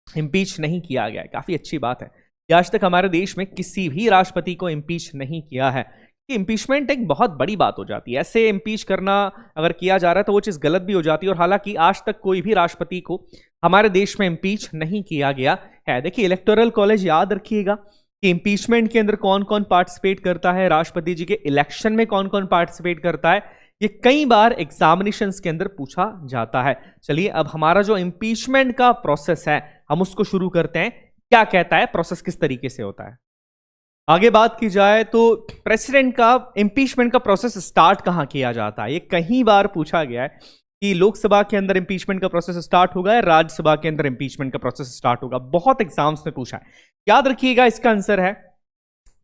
इंपीच नहीं किया गया है, काफी अच्छी बात है। आज तक हमारे देश में किसी भी राष्ट्रपति को इंपीच नहीं किया है। कि इंपीचमेंट एक बहुत बड़ी बात हो जाती है, ऐसे इंपीच करना अगर किया जा रहा है तो वो चीज गलत भी हो जाती है। और हालांकि आज तक कोई भी राष्ट्रपति को हमारे देश में इंपीच नहीं किया गया है। देखिए, इलेक्टोरल कॉलेज याद रखिएगा कि इंपीचमेंट के अंदर कौन कौन पार्टिसिपेट करता है, राष्ट्रपति जी के इलेक्शन में कौन कौन पार्टिसिपेट करता है, ये कई बार एग्जामिनेशंस के अंदर पूछा जाता है। चलिए, अब हमारा जो इंपीचमेंट का प्रोसेस है हम उसको शुरू करते हैं। क्या कहता है प्रोसेस, किस तरीके से होता है। आगे बात की जाए तो प्रेसिडेंट का इंपीचमेंट का प्रोसेस स्टार्ट कहां किया जाता है, ये कई बार पूछा गया है कि लोकसभा के अंदर इंपीचमेंट का प्रोसेस स्टार्ट होगा या राज्यसभा के अंदर इंपीचमेंट का प्रोसेस स्टार्ट होगा। बहुत एग्जाम्स में पूछा है, याद रखिएगा इसका आंसर है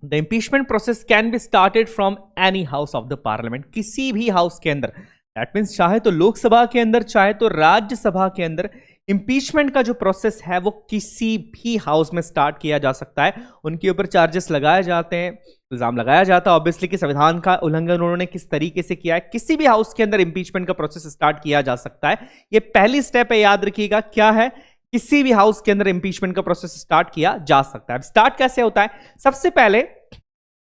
the impeachment process can be started from any house of the parliament, किसी भी हाउस के अंदर। दैट मीन्स चाहे तो लोकसभा के अंदर चाहे तो राज्यसभा के अंदर इंपीचमेंट का जो प्रोसेस है वो किसी भी हाउस में स्टार्ट किया जा सकता है। उनके ऊपर चार्जेस लगाए जाते हैं, इल्जाम लगाया जाता है ऑब्वियसली कि संविधान का उल्लंघन उन्होंने किस तरीके से किया है। किसी भी हाउस के अंदर इंपीचमेंट का प्रोसेस स्टार्ट किया जा सकता है। ये पहली स्टेप है, याद रखिएगा क्या है, किसी भी हाउस के अंदर इंपीचमेंट का प्रोसेस स्टार्ट किया जा सकता है। स्टार्ट कैसे होता है, सबसे पहले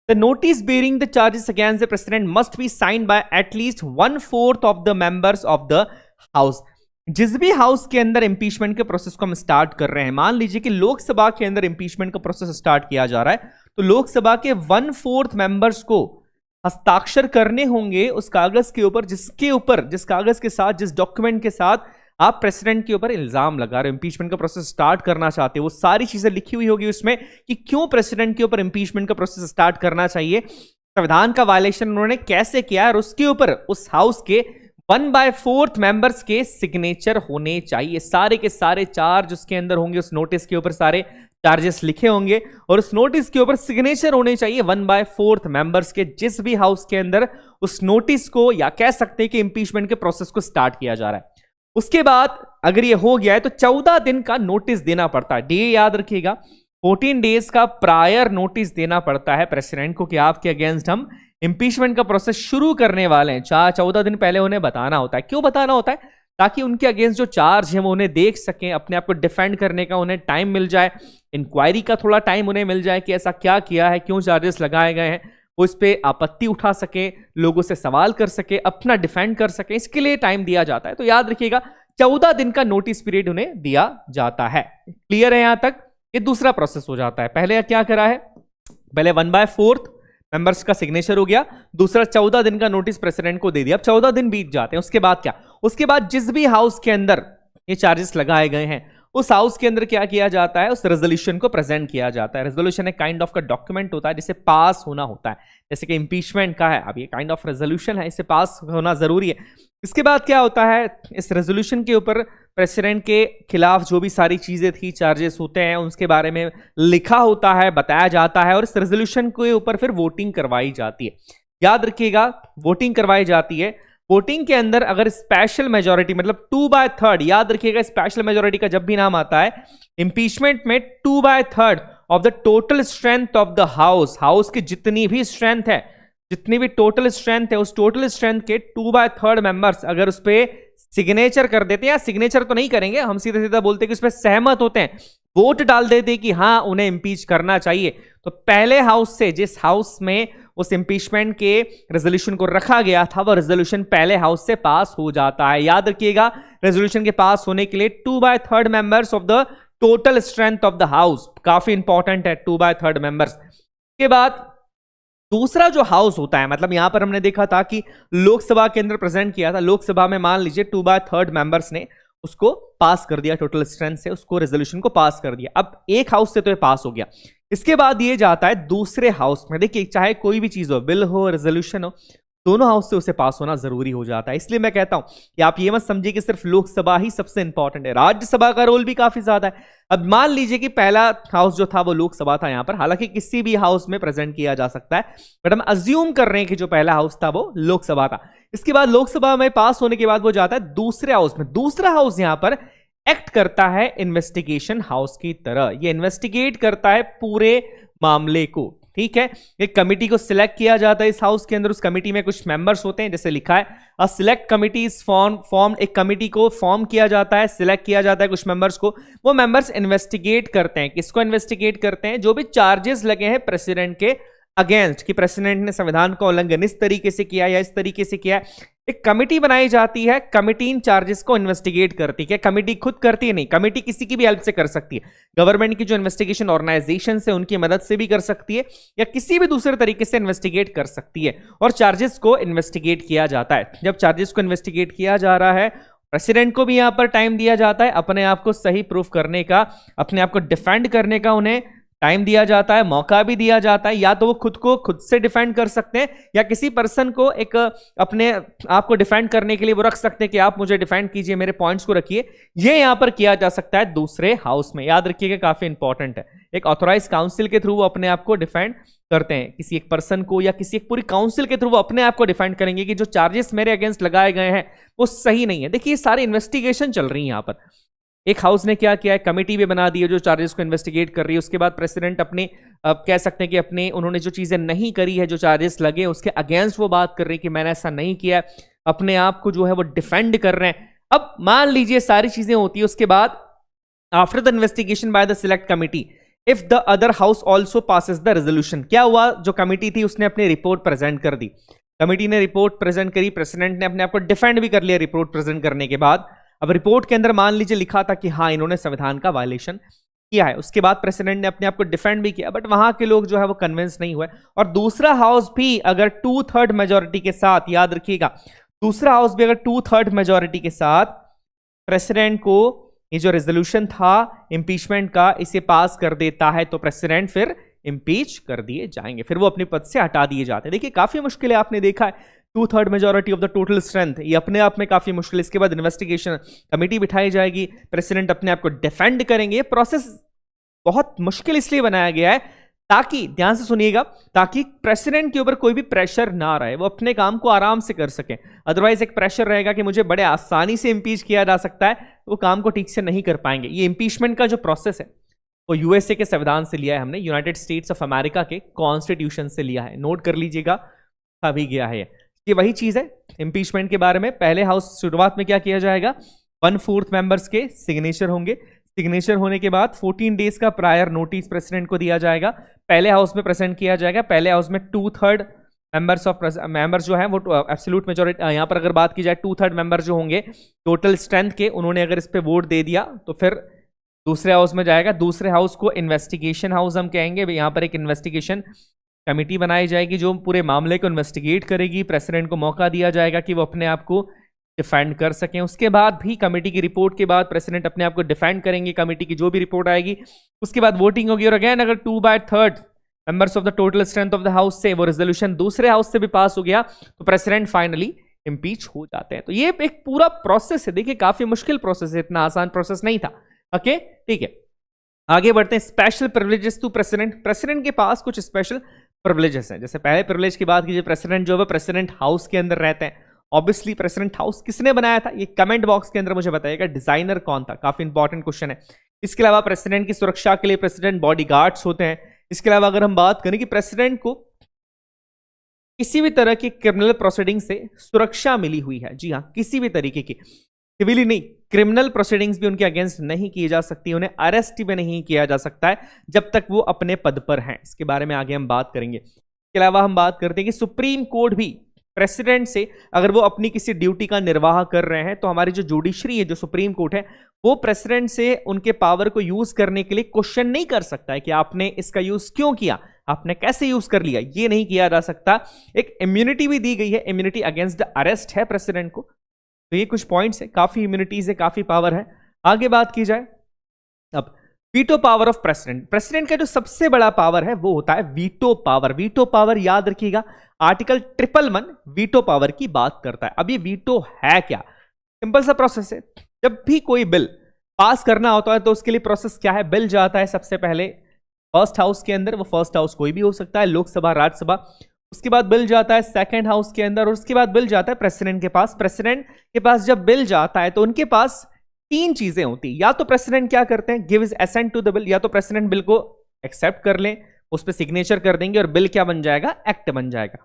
the notice bearing the charges against the president must be signed by at least 1/4 of the members of the house. जिस भी हाउस के अंदर इंपीचमेंट के प्रोसेस को हम स्टार्ट कर रहे हैं, मान लीजिए कि लोकसभा के अंदर इंपीचमेंट का प्रोसेस स्टार्ट किया जा रहा है, तो लोकसभा के 1/4 मेंबर्स को हस्ताक्षर करने होंगे उस कागज के ऊपर जिस कागज के साथ, जिस डॉक्यूमेंट के साथ आप प्रेसिडेंट के ऊपर इल्जाम लगा रहे हो, इंपीचमेंट का प्रोसेस स्टार्ट करना चाहते हो। वो सारी चीजें लिखी हुई होगी उसमें कि क्यों प्रेसिडेंट के ऊपर इंपीचमेंट का प्रोसेस स्टार्ट करना चाहिए, संविधान का वायलेशन उन्होंने कैसे किया, और उसके ऊपर उस हाउस के 1/4 मेंबर्स के सिग्नेचर होने चाहिए। सारे के सारे चार्ज उसके अंदर होंगे, उस नोटिस के ऊपर सारे चार्जेस लिखे होंगे और उस नोटिस के ऊपर सिग्नेचर होने चाहिए 1/4 मेंबर्स के, जिस भी हाउस के अंदर उस नोटिस को या कह सकते हैं कि इंपीचमेंट के प्रोसेस को स्टार्ट किया जा रहा है। उसके बाद अगर ये हो गया है तो 14 दिन का नोटिस देना पड़ता है। डे याद रखिएगा, 14 डेज का प्रायर नोटिस देना पड़ता है प्रेसिडेंट को कि आपके अगेंस्ट हम इंपीचमेंट का प्रोसेस शुरू करने वाले हैं। 14 दिन पहले उन्हें बताना होता है। क्यों बताना होता है? ताकि उनके अगेंस्ट जो चार्ज है वो उन्हें देख सकें, अपने आप को डिफेंड करने का उन्हें टाइम मिल जाए, इंक्वायरी का थोड़ा टाइम उन्हें मिल जाए कि ऐसा क्या किया है, क्यों चार्जेस लगाए गए हैं, वो इस पर आपत्ति उठा सके, लोगों से सवाल कर सके, अपना डिफेंड कर सके, इसके लिए टाइम दिया जाता है। तो याद रखिएगा 14 दिन का नोटिस पीरियड उन्हें दिया जाता है। क्लियर है यहां तक? ये दूसरा प्रोसेस हो जाता है। पहले क्या करा है, पहले 1/4 मेंबर्स का सिग्नेचर हो गया, दूसरा 14 दिन का नोटिस प्रेसिडेंट को दे दिया। अब 14 दिन बीत जाते हैं, उसके बाद क्या, उसके बाद जिस भी हाउस के अंदर ये चार्जेस लगाए गए हैं उस हाउस के अंदर क्या किया जाता है, उस रेजोल्यूशन को प्रेजेंट किया जाता है। रेजोल्यूशन एक काइंड ऑफ का डॉक्यूमेंट होता है जिसे पास होना होता है, जैसे कि इंपीचमेंट का है, अब ये काइंड ऑफ रेजोल्यूशन है, इसे पास होना जरूरी है। इसके बाद क्या होता है, इस रेजोल्यूशन के ऊपर प्रेसिडेंट के खिलाफ जो भी सारी चीजें थी, चार्जेस होते हैं, उसके बारे में लिखा होता है, बताया जाता है और इस रेजोल्यूशन के ऊपर फिर वोटिंग करवाई जाती है। याद रखिएगा, वोटिंग करवाई जाती है। वोटिंग के अंदर अगर स्पेशल मेजॉरिटी मतलब 2/3, याद रखिएगा स्पेशल मेजॉरिटी का जब भी नाम आता है इंपीचमेंट में 2/3 of the total strength of the house, house की जितनी भी स्ट्रेंथ है, जितनी भी टोटल स्ट्रेंथ है, उस टोटल स्ट्रेंथ के 2/3 मेंबर्स अगर उस पर सिग्नेचर कर देते हैं, या सिग्नेचर तो नहीं करेंगे, हम सीधा सीधा बोलते हैं कि उस पर सहमत होते हैं, वोट डाल देते हैं कि हाँ उन्हें इंपीच करना चाहिए, तो पहले हाउस से, जिस हाउस में उस इंपीचमेंट के रेजोल्यूशन को रखा गया था, वो रेजोल्यूशन पहले हाउस से पास हो जाता है। याद रखिएगा, रेजोल्यूशन के पास होने के लिए 2/3 members of the total strength of the house, काफी इंपॉर्टेंट है 2/3 मेंबर्स। के बाद दूसरा जो हाउस होता है, मतलब यहां पर हमने देखा था कि लोकसभा के अंदर प्रेजेंट किया था, लोकसभा में मान लीजिए 2/3 मेंबर्स ने उसको पास कर दिया, टोटल स्ट्रेंथ से उसको रेजोल्यूशन को पास कर दिया। अब एक हाउस से तो ये पास हो गया, इसके बाद ये जाता है दूसरे हाउस में। देखिए, चाहे कोई भी चीज हो, बिल हो, रेजोल्यूशन हो, दोनों हाउस से उसे पास होना जरूरी हो जाता है। इसलिए मैं कहता हूं कि आप ये मत समझिए कि सिर्फ लोकसभा ही सबसे इंपॉर्टेंट है, राज्यसभा का रोल भी काफी ज्यादा है। अब मान लीजिए कि पहला हाउस जो था वो लोकसभा था यहां पर, हालांकि किसी भी हाउस में प्रेजेंट किया जा सकता है, बट हम अज्यूम कर रहे हैं कि जो पहला हाउस था वो लोकसभा था। इसके बाद लोकसभा में पास होने के बाद वो जाता है दूसरे हाउस में। दूसरा हाउस यहां पर एक्ट करता है इन्वेस्टिगेशन हाउस की तरह, ये इन्वेस्टिगेट करता है पूरे मामले को, ठीक है। एक कमिटी को सिलेक्ट किया जाता है इस हाउस के अंदर, उस कमिटी में कुछ मेंबर्स होते हैं, जैसे लिखा है अ सिलेक्ट कमिटी इज फॉर्म, एक कमिटी को फॉर्म किया जाता है, सिलेक्ट किया जाता है कुछ मेंबर्स को, वो मेंबर्स इन्वेस्टिगेट करते हैं। किसको इन्वेस्टिगेट करते हैं? जो भी चार्जेस लगे हैं प्रेसिडेंट के अगेंस्ट, कि प्रेसिडेंट ने संविधान का उल्लंघन इस तरीके से किया या इस तरीके से किया, एक कमिटी बनाई जाती है, कमिटी इन चार्जेस को इन्वेस्टिगेट करती है। क्या कमिटी खुद करती है? नहीं, कमिटी किसी की भी हेल्प से कर सकती है, गवर्नमेंट की जो इन्वेस्टिगेशन ऑर्गेनाइजेशन है उनकी मदद से भी कर सकती है, या किसी भी दूसरे तरीके से इन्वेस्टिगेट कर सकती है, और चार्जेस को इन्वेस्टिगेट किया जाता है। जब चार्जेस को इन्वेस्टिगेट किया जा रहा है, प्रेसिडेंट को भी यहां पर टाइम दिया जाता है अपने आप को सही प्रूफ करने का, अपने आप को डिफेंड करने का, उन्हें टाइम दिया जाता है, मौका भी दिया जाता है। या तो वो खुद को खुद से डिफेंड कर सकते हैं, या किसी पर्सन को एक अपने आप को डिफेंड करने के लिए वो रख सकते हैं कि आप मुझे डिफेंड कीजिए, मेरे पॉइंट्स को रखिए। ये यहां पर किया जा सकता है दूसरे हाउस में, याद रखिएगा, काफी इंपॉर्टेंट है। एक ऑथोराइज काउंसिल के थ्रू वो अपने आप को डिफेंड करते हैं, किसी एक पर्सन को या किसी एक पूरी काउंसिल के थ्रू वो अपने आप को डिफेंड करेंगे कि जो चार्जेस मेरे अगेंस्ट लगाए गए हैं वो सही नहीं है। देखिए, ये सारी इन्वेस्टिगेशन चल रही है यहां पर। एक हाउस ने क्या किया है, कमेटी भी बना दी है जो चार्जेस को इन्वेस्टिगेट कर रही है। उसके बाद प्रेसिडेंट अपने कह सकते हैं कि अपने उन्होंने जो चीजें नहीं करी है, जो चार्जेस लगे उसके अगेंस्ट वो बात कर रही है कि मैंने ऐसा नहीं किया, अपने आप को जो है वो डिफेंड कर रहे हैं। अब मान लीजिए सारी चीजें होती है, उसके बाद after the investigation by the select committee, if the other house also passes the resolution, क्या हुआ, जो कमिटी थी उसने अपनी रिपोर्ट प्रेजेंट कर दी, कमिटी ने रिपोर्ट प्रेजेंट करी, प्रेसिडेंट ने अपने आप को डिफेंड भी कर लिया रिपोर्ट प्रेजेंट करने के बाद। अब रिपोर्ट के अंदर मान लीजिए लिखा था कि हाँ इन्होंने संविधान का वायलेशन किया है, उसके बाद प्रेसिडेंट ने अपने आप को डिफेंड भी किया, बट वहां के लोग जो है वो कन्विंस नहीं हुए, और दूसरा हाउस भी अगर 2/3 मेजोरिटी के साथ, याद रखिएगा, दूसरा हाउस भी अगर 2/3 मेजोरिटी के साथ प्रेसिडेंट को ये जो रेजोल्यूशन था इंपीचमेंट का इसे पास कर देता है, तो प्रेसिडेंट फिर इंपीच कर दिए जाएंगे, फिर वो अपने पद से हटा दिए जाते हैं। देखिए, काफी मुश्किल है, आपने देखा है 2/3 majority of the total strength, ये अपने आप में काफी मुश्किल। इसके बाद इन्वेस्टिगेशन कमेटी बिठाई जाएगी, प्रेसिडेंट अपने आप को डिफेंड करेंगे। ये प्रोसेस बहुत मुश्किल इसलिए बनाया गया है ताकि, ध्यान से सुनिएगा, ताकि प्रेसिडेंट के ऊपर कोई भी प्रेशर ना रहे, वो अपने काम को आराम से कर सके। अदरवाइज एक प्रेशर रहेगा कि मुझे बड़े आसानी से इंपीच किया जा सकता है, तो वो काम को ठीक से नहीं कर पाएंगे। ये इंपीचमेंट का जो प्रोसेस है वो यूएसए के संविधान से लिया है हमने, यूनाइटेड स्टेट्स ऑफ अमेरिका के कॉन्स्टिट्यूशन से लिया है, नोट कर लीजिएगा, अभी गया है ये वही चीज है। इंपीचमेंट के बारे में पहले हाउस शुरुआत में क्या किया जाएगा, 1/4 मेंबर्स के सिग्नेचर होंगे, सिग्नेचर होने के बाद 14 डेज का प्रायर नोटिस प्रेसिडेंट को दिया जाएगा, पहले हाउस में प्रेजेंट किया जाएगा। पहले हाउस में 2/3 मेंबर्स जो है वो एब्सोल्यूट मेजॉरिटी, यहाँ पर अगर बात की जाए 2/3 मेंबर जो होंगे टोटल स्ट्रेंथ के, उन्होंने अगर इस पे वोट दे दिया तो फिर दूसरे हाउस में जाएगा। दूसरे हाउस को इन्वेस्टिगेशन हाउस हम कहेंगे, यहाँ पर एक इन्वेस्टिगेशन कमेटी बनाई जाएगी जो पूरे मामले को इन्वेस्टिगेट करेगी, प्रेसिडेंट को मौका दिया जाएगा कि वो अपने आप को डिफेंड कर सकें। उसके बाद भी कमेटी की रिपोर्ट के बाद प्रेसिडेंट अपने आप को डिफेंड करेंगे, कमेटी की जो भी रिपोर्ट आएगी, उसके बाद वोटिंग होगी, और अगेन अगर 2/3 members of the total strength of the house से वो रेजोल्यूशन दूसरे हाउस से भी पास हो गया तो प्रेसिडेंट फाइनली इंपीच हो जाते हैं। तो ये एक पूरा प्रोसेस है, देखिए काफी मुश्किल प्रोसेस है, इतना आसान प्रोसेस नहीं था। ओके, ठीक है, आगे बढ़ते हैं। Special privileges to president, president के पास कुछ स्पेशल प्रिविलेजेस हैं। जैसे पहले प्रिविलेज की बात कीजिए, प्रेसिडेंट जो है प्रेसिडेंट हाउस के अंदर रहते हैं। ऑब्वियसली प्रेसिडेंट हाउस किसने बनाया था, ये कमेंट बॉक्स के अंदर मुझे बताइएगा, डिजाइनर कौन था, काफी इंपॉर्टेंट क्वेश्चन है। इसके अलावा प्रेसिडेंट की सुरक्षा के लिए प्रेसिडेंट बॉडीगार्ड्स होते हैं। इसके अलावा अगर हम बात करें कि प्रेसिडेंट को किसी भी तरह की क्रिमिनल प्रोसीडिंग से सुरक्षा मिली हुई है, जी हाँ, किसी भी तरीके की, सिविली नहीं, क्रिमिनल प्रोसीडिंग्स भी उनके अगेंस्ट नहीं की जा सकती, उन्हें अरेस्ट भी नहीं किया जा सकता है जब तक वो अपने पद पर हैं। इसके बारे में आगे हम बात करेंगे। इसके अलावा हम बात करते हैं कि सुप्रीम कोर्ट भी प्रेसिडेंट से, अगर वो अपनी किसी ड्यूटी का निर्वाह कर रहे हैं, तो हमारी जो जुडिशरी है, जो सुप्रीम कोर्ट है, वो प्रेसिडेंट से उनके पावर को यूज करने के लिए क्वेश्चन नहीं कर सकता है कि आपने इसका यूज क्यों किया, आपने कैसे यूज कर लिया, ये नहीं किया जा सकता। एक इम्यूनिटी भी दी गई है, इम्यूनिटी अगेंस्ट द अरेस्ट है प्रेसिडेंट को। तो ये कुछ पॉइंट्स है, काफी इम्यूनिटीज है, काफी पावर है। आगे बात की जाए अब veto power of president. President का जो सबसे बड़ा पावर है वो होता है वीटो पावर। वीटो पावर याद रखिएगा, आर्टिकल 111 वीटो पावर की बात करता है। अब ये वीटो है क्या? सिंपल सा प्रोसेस है, जब भी कोई बिल पास करना होता है तो उसके लिए प्रोसेस क्या है, बिल जाता है सबसे पहले फर्स्ट हाउस के अंदर, वो फर्स्ट हाउस कोई भी हो सकता है, लोकसभा, राज्यसभा। उसके बाद बिल जाता है सेकंड हाउस के अंदर, और उसके बाद बिल जाता है प्रेसिडेंट के पास। प्रेसिडेंट के पास जब बिल जाता है तो उनके पास तीन चीजें होती है, या तो प्रेसिडेंट क्या करते हैं, give assent to the bill, या तो प्रेसिडेंट बिल को एक्सेप्ट कर लें, उस पर सिग्नेचर कर देंगे और बिल क्या बन जाएगा, एक्ट बन जाएगा।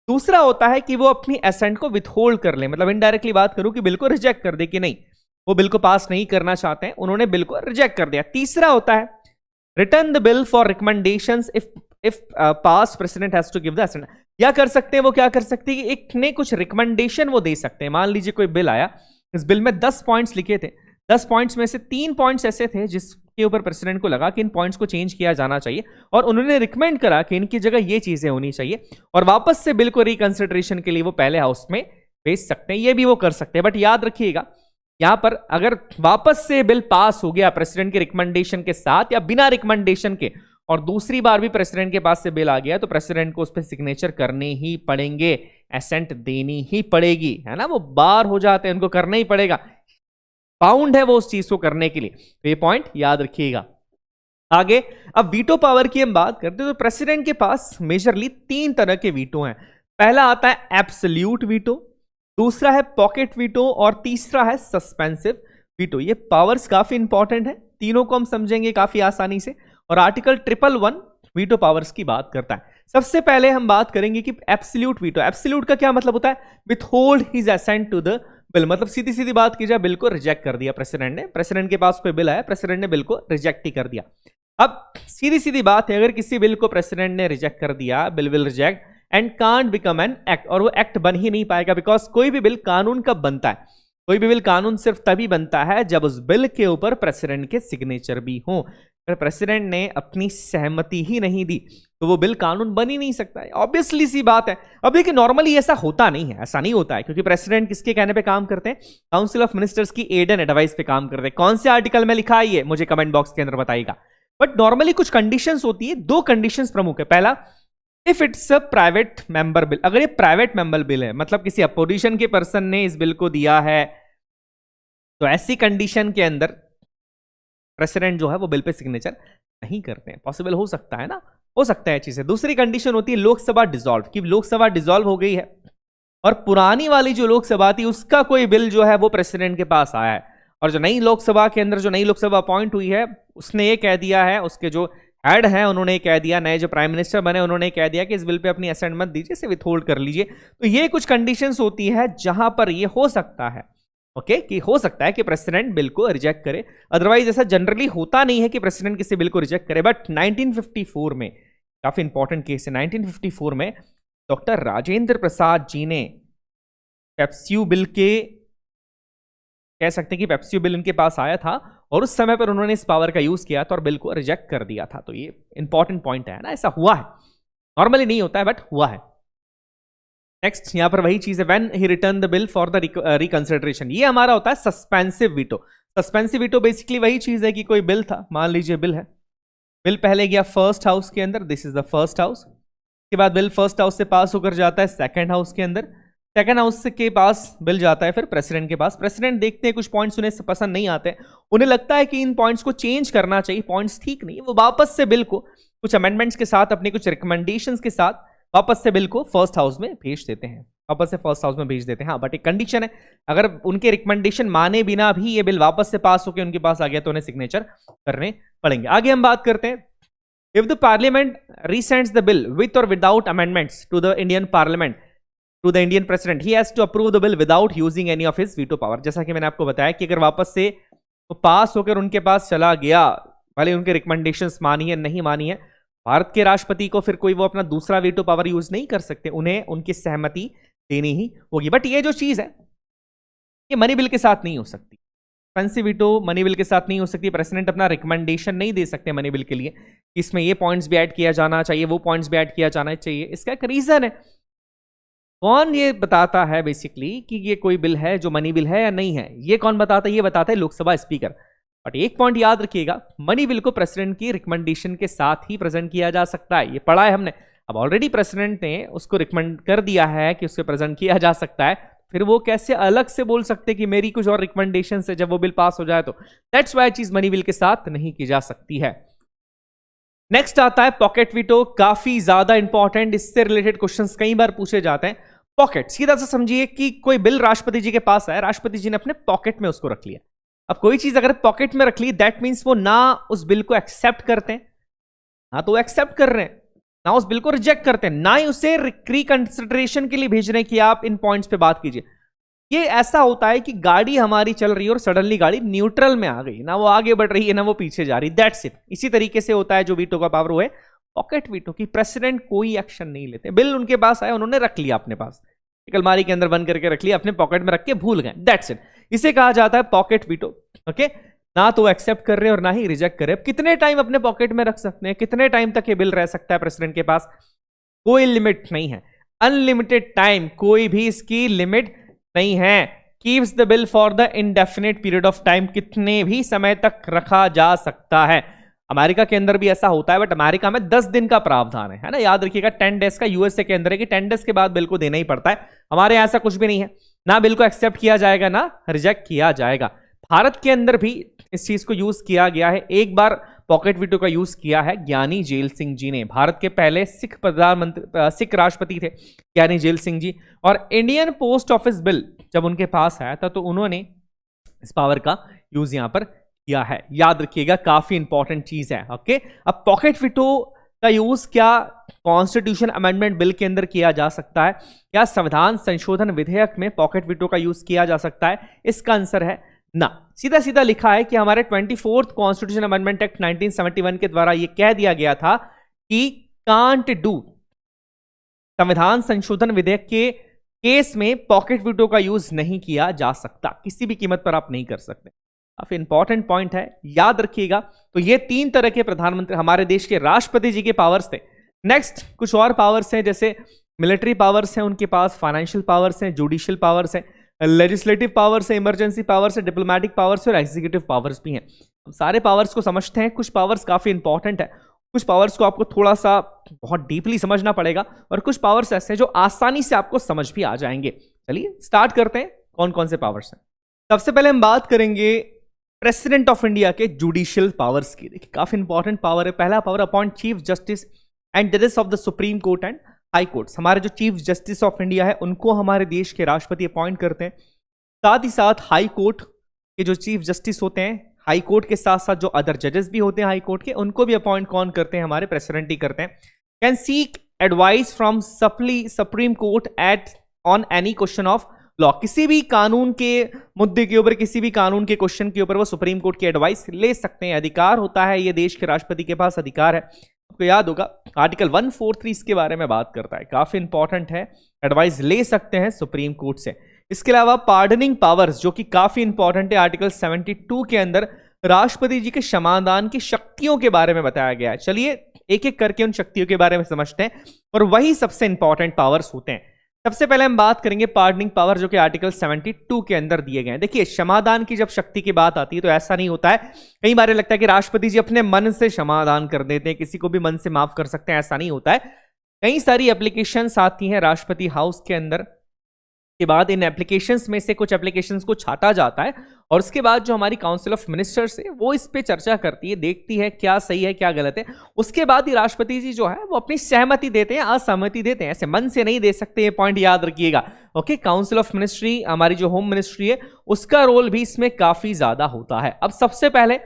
दूसरा होता है कि वो अपनी एसेंट को विथहोल्ड कर ले, मतलब इनडायरेक्टली बात करूं कि बिल को रिजेक्ट कर दे कि नहीं, वो बिल को पास नहीं करना चाहते हैं, उन्होंने बिल को रिजेक्ट कर दिया। तीसरा होता है return the bill for recommendations if pass president has to give the assent. क्या कर सकते हैं वो, क्या कर सकते हैं कि एक ने कुछ रिकमेंडेशन वो दे सकते हैं। मान लीजिए कोई बिल आया, इस बिल में 10 पॉइंट्स लिखे थे, 10 पॉइंट्स में से 3 पॉइंट्स ऐसे थे जिसके ऊपर प्रेसिडेंट को लगा कि इन पॉइंट्स को चेंज किया जाना चाहिए, और उन्होंने रिकमेंड करा कि इनकी जगह ये चीजें होनी चाहिए, और वापस से बिल को रिकंसिडरेशन के लिए वो पहले हाउस में भेज सकते हैं। ये भी वो कर सकते हैं, बट याद रखिएगा यहां पर अगर वापस से बिल पास हो गया प्रेसिडेंट के रिकमेंडेशन के साथ या बिना रिकमेंडेशन के, और दूसरी बार भी प्रेसिडेंट के पास से बिल आ गया, तो प्रेसिडेंट को उस पर सिग्नेचर करने ही पड़ेंगे, एसेंट देनी ही पड़ेगी, है ना। वो बार हो जाते हैं, उनको करना ही पड़ेगा, बाउंड है वो उस चीज को करने के लिए। तो ये पॉइंट याद रखिएगा। आगे अब वीटो पावर की हम बात करते हैं, तो प्रेसिडेंट के पास मेजरली 3 तरह के वीटो हैं। पहला आता है एब्सोल्यूट वीटो, दूसरा है पॉकेट वीटो, और तीसरा है सस्पेंसिव वीटो। ये पावर्स काफी इंपॉर्टेंट है, तीनों को हम समझेंगे काफी आसानी से, और आर्टिकल 111 वीटो पावर्स की बात करता है। सबसे पहले हम बात करेंगे कि एब्सोल्यूट वीटो। एब्सोल्यूट का क्या मतलब होता है, withhold his assent to the bill, मतलब सीधी सीधी बात की जाए, बिल को रिजेक्ट कर दिया प्रेसिडेंट ने। प्रेसिडेंट के पास कोई बिल आया, प्रेसिडेंट ने बिल को रिजेक्ट ही कर दिया। अब सीधी सीधी बात है, अगर किसी बिल को प्रेसिडेंट ने रिजेक्ट कर दिया, bill will reject and can't become an act, और वो एक्ट बन ही नहीं पाएगा, बिकॉज कोई भी बिल कानून कब बनता है, कोई भी बिल कानून सिर्फ तभी बनता है जब उस बिल के ऊपर प्रेसिडेंट के सिग्नेचर भी हो। अगर प्रेसिडेंट ने अपनी सहमति ही नहीं दी तो वो बिल कानून बन ही नहीं सकता है, ऑब्वियसली सी बात है। अब देखिए नॉर्मली ऐसा होता नहीं है, ऐसा नहीं होता है, क्योंकि प्रेसिडेंट किसके कहने पे काम करते हैं, काउंसिल ऑफ मिनिस्टर्स की एड एंड एडवाइस पे काम करते हैं। कौन से आर्टिकल में लिखा है ये मुझे कमेंट बॉक्स के अंदर बताइएगा। बट नॉर्मली कुछ कंडीशंस होती है, 2 कंडीशंस प्रमुख है। पहला, if it's a private member bill, अगर ये प्राइवेट मेंबर बिल है, मतलब किसी अपोजिशन के पर्सन ने इस बिल को दिया है, तो ऐसी कंडीशन के अंदर प्रेसिडेंट जो है वो बिल पे सिग्नेचर नहीं करते हैं। पॉसिबल हो सकता है ना, हो सकता है चीजें। दूसरी कंडीशन होती है लोकसभा डिसॉल्व, कि लोकसभा डिसॉल्व हो गई है और पुरानी वाली जो लोकसभा थी उसका कोई बिल जो है वो प्रेसिडेंट के पास आया है, और जो नई लोकसभा के अंदर जो नई लोकसभा अपॉइंट हुई है उसने ये कह दिया है, उसके जो हेड हैं उन्होंने कह दिया, नए जो प्राइम मिनिस्टर बने उन्होंने कह दिया कि इस बिल पे अपनी असेंट मत दीजिए, इसे विथहोल्ड कर लीजिए। तो ये कुछ कंडीशंस होती है जहां पर ये हो सकता है, ओके, कि हो सकता है कि प्रेसिडेंट बिल को रिजेक्ट करे। अदरवाइज ऐसा जनरली होता नहीं है कि प्रेसिडेंट किसी बिल को रिजेक्ट करे। बट 1954 में काफी इंपॉर्टेंट केस है, 1954 में डॉक्टर राजेंद्र प्रसाद जी ने पेप्स्यू बिल के, कह सकते हैं कि पेप्स्यू बिल इनके पास आया था, और उस समय पर उन्होंने इस पावर का यूज किया था और बिल को रिजेक्ट कर दिया था। तो ये इंपॉर्टेंट पॉइंट है ना, ऐसा हुआ है, नॉर्मली नहीं होता है बट हुआ है। नेक्स्ट यहां पर वही चीज है, when he return the bill for the reconsideration, ये हमारा होता है suspensive veto. Suspensive veto basically वही चीज है कि कोई बिल था, मान लीजिए बिल है, बिल पहले गया फर्स्ट हाउस के अंदर, this is the first house, के बाद बिल फर्स्ट हाउस से पास होकर जाता है सेकंड हाउस के अंदर, सेकंड हाउस के पास बिल जाता है फिर प्रेसिडेंट के पास। प्रेसिडेंट देखते हैं कुछ पॉइंट्स उन्हें पसंद नहीं आते, उन्हें लगता है कि इन पॉइंट्स को चेंज करना चाहिए, पॉइंट्स ठीक नहीं, वो वापस से बिल को कुछ अमेंडमेंट्स के साथ, अपने कुछ रिकमेंडेशंस के साथ वापस से बिल को फर्स्ट हाउस में भेज देते हैं। वापस से फर्स्ट हाउस में भेज देते हैं। हाँ, बट एक कंडीशन है, अगर उनके रिकमेंडेशन माने बिना भी ये बिल वापस से पास होकर उनके पास आ गया तो उन्हें सिग्नेचर करने पड़ेंगे। आगे हम बात करते हैं, if the parliament resends the bill with और without amendments to the Indian parliament to the Indian president, he has to approve the bill without using any of his veto power. जैसा कि मैंने आपको बताया कि अगर वापस से तो पास होकर उनके पास चला गया, भले उनके रिकमेंडेशंस मानी है नहीं मानी है, भारत के राष्ट्रपति को फिर कोई वो अपना दूसरा वीटो पावर यूज नहीं कर सकते, उन्हें उनकी सहमति देनी ही होगी। बट ये जो चीज है ये मनी बिल के साथ नहीं हो सकती, फैंसी वीटो मनी बिल के साथ नहीं हो सकती। प्रेसिडेंट अपना रिकमेंडेशन नहीं दे सकते मनी बिल के लिए, इसमें ये पॉइंट्स भी ऐड किया जाना चाहिए, वो पॉइंट्स भी ऐड किया जाना चाहिए। इसका एक रीजन है, कौन ये बताता है बेसिकली कि ये कोई बिल है जो मनी बिल है या नहीं है, ये कौन बताता है? ये बताता है लोकसभा स्पीकर। बट एक पॉइंट याद रखिएगा, मनी बिल को प्रेसिडेंट की रिकमेंडेशन के साथ ही प्रेजेंट किया जा सकता है, ये पढ़ा है हमने। अब ऑलरेडी प्रेसिडेंट ने उसको रिकमेंड कर दिया है कि उसको प्रेजेंट किया जा सकता है, फिर वो कैसे अलग से बोल सकते कि मेरी कुछ और रिकमेंडेशन है जब वो बिल पास हो जाए तो। दैट्स वाई चीज मनी बिल के साथ नहीं की जा सकती है। नेक्स्ट आता है पॉकेट वीटो, काफी ज्यादा इंपॉर्टेंट, इससे रिलेटेड क्वेश्चंस कई बार पूछे जाते हैं। पॉकेट सीधा सा समझिए कि कोई बिल राष्ट्रपति जी के पास है, राष्ट्रपति जी ने अपने पॉकेट में उसको रख लिया। अब कोई चीज अगर पॉकेट में रख ली, दैट मीन्स वो ना उस बिल को एक्सेप्ट करते हैं, हाँ तो एक्सेप्ट कर रहे हैं, ना उस बिल को रिजेक्ट करते हैं, ना ही उसे रिकंसिडरेशन के लिए भेज रहे हैं कि आप इन पॉइंट्स पे बात कीजिए। ये ऐसा होता है कि गाड़ी हमारी चल रही है और सडनली गाड़ी न्यूट्रल में आ गई, ना वो आगे बढ़ रही है ना वो पीछे जा रही, दैट्स इट। इसी तरीके से होता है जो वीटो का पावर वो है पॉकेट वीटो की, प्रेसिडेंट कोई एक्शन नहीं लेते, बिल उनके पास आया उन्होंने रख लिया अपने पास, एक अलमारी के अंदर बंद करके रख लिया, अपने पॉकेट में रख के भूल गए, दैट्स इट। इसे कहा जाता है पॉकेट वीटो। ओके, ना तो एक्सेप्ट कर रहे हैं और ना ही रिजेक्ट कर रहे हैं। कितने टाइम अपने पॉकेट में रख सकते हैं, कितने टाइम तक ये बिल रह सकता है प्रेसिडेंट के पास, कोई लिमिट नहीं है, अनलिमिटेड टाइम, कोई भी इसकी लिमिट नहीं है। Keeps the bill for the indefinite period of time, कितने भी समय तक रखा जा सकता है। अमेरिका के अंदर भी ऐसा होता है, बट अमेरिका में 10 दिन का प्रावधान है ना, याद रखिएगा। 10 डेज का यूएसए के अंदर है कि 10 डेज के बाद बिल को देना ही पड़ता है। हमारे यहां ऐसा कुछ भी नहीं है, ना बिल को एक्सेप्ट किया जाएगा ना रिजेक्ट किया जाएगा। भारत के अंदर भी इस चीज को यूज किया गया है, एक बार पॉकेट वीटो का यूज किया है ज्ञानी जेल सिंह जी ने, भारत के पहले सिख प्रधानमंत्री सिख राष्ट्रपति थे ज्ञानी जेल सिंह जी। और इंडियन पोस्ट ऑफिस बिल जब उनके पास आया था तो उन्होंने इस पावर का यूज यहां पर किया है, याद रखिएगा, काफी इंपॉर्टेंट चीज है। ओके, अब पॉकेट वीटो का यूज क्या कॉन्स्टिट्यूशन अमेंडमेंट बिल के अंदर किया जा सकता है, क्या संविधान संशोधन विधेयक में पॉकेट वीटो का यूज किया जा सकता है? इसका आंसर है ना। सीधा सीधा लिखा है कि हमारे 24th कॉन्स्टिट्यूशन अमेंडमेंट एक्ट 1971 के द्वारा यह कह दिया गया था कि कांट डू, संविधान संशोधन विधेयक के केस में पॉकेट वीटो का यूज नहीं किया जा सकता, किसी भी कीमत पर आप नहीं कर सकते। काफी इंपॉर्टेंट पॉइंट है, याद रखिएगा। तो ये 3 तरह के प्रधानमंत्री हमारे देश के राष्ट्रपति जी के पावर्स थे। नेक्स्ट कुछ और पावर्स हैं, जैसे मिलिट्री पावर्स हैं उनके पास, फाइनेंशियल पावर्स हैं, जुडिशियल पावर्स हैं, लेजिस्लेटिव पावर्स है, इमरजेंसी पावर्स है, डिप्लोमेटिक पावर्स है और एग्जीक्यूटिव पावर्स भी हैं। हम सारे पावर्स को समझते हैं, कुछ पावर्स काफी इंपॉर्टेंट है, कुछ पावर्स को आपको थोड़ा सा बहुत डीपली समझना पड़ेगा और कुछ पावर्स ऐसे हैं जो आसानी से आपको समझ भी आ जाएंगे। चलिए स्टार्ट करते हैं, कौन कौन से पावर्स हैं। सबसे पहले हम बात करेंगे प्रेसिडेंट ऑफ इंडिया के जुडिशियल पावर्स की। देखिए काफी इंपॉर्टेंट पावर है। पहला power, appoint chief justice and जजेस of the supreme court and high courts. हमारे जो चीफ जस्टिस ऑफ इंडिया है उनको हमारे देश के राष्ट्रपति अपॉइंट करते हैं। साथ ही साथ हाई कोर्ट के जो चीफ जस्टिस होते हैं, हाई कोर्ट के साथ साथ जो अदर जजेस भी होते हैं हाई कोर्ट के, उनको भी अपॉइंट कौन करते हैं? हमारे प्रेसिडेंट ही करते हैं। Can seek advice from supreme court at on any question of law, किसी भी कानून के मुद्दे के ऊपर, किसी भी कानून के क्वेश्चन के ऊपर वो सुप्रीम कोर्ट की एडवाइस ले सकते हैं। अधिकार होता है, ये देश के राष्ट्रपति के पास अधिकार है। आपको याद होगा आर्टिकल 143 के बारे में बात करता है, काफी इंपॉर्टेंट है, एडवाइस ले सकते हैं सुप्रीम कोर्ट से। इसके अलावा पार्डनिंग पावर्स जो कि काफी इंपॉर्टेंट है, आर्टिकल 72 के अंदर राष्ट्रपति जी के क्षमादान की शक्तियों के बारे में बताया गया है। चलिए एक एक करके उन शक्तियों के बारे में समझते हैं और वही सबसे इंपॉर्टेंट पावर्स होते हैं। सबसे पहले हम बात करेंगे पार्डनिंग पावर जो कि आर्टिकल 72 के अंदर दिए गए हैं। देखिए क्षमादान की जब शक्ति की बात आती है तो ऐसा नहीं होता है, कई बार लगता है कि राष्ट्रपति जी अपने मन से क्षमादान कर देते हैं, किसी को भी मन से माफ कर सकते हैं, ऐसा नहीं होता है। कई सारी एप्लीकेशंस आती हैं राष्ट्रपति हाउस के अंदर के बाद इन एप्लीकेशंस में से कुछ एप्लीकेशंस को छाटा जाता है और उसके बाद जो हमारी काउंसिल ऑफ मिनिस्टर्स है वो इस पे चर्चा करती है, देखती है क्या सही है क्या गलत है। उसके बाद ही राष्ट्रपति जी जो है वो अपनी सहमति देते हैं, असहमति देते हैं, ऐसे मन से नहीं दे सकते, ये पॉइंट याद रखिएगा। ओके, काउंसिल ऑफ मिनिस्ट्री हमारी जो होम मिनिस्ट्री है उसका रोल भी इसमें काफी ज्यादा होता है। अब सबसे पहले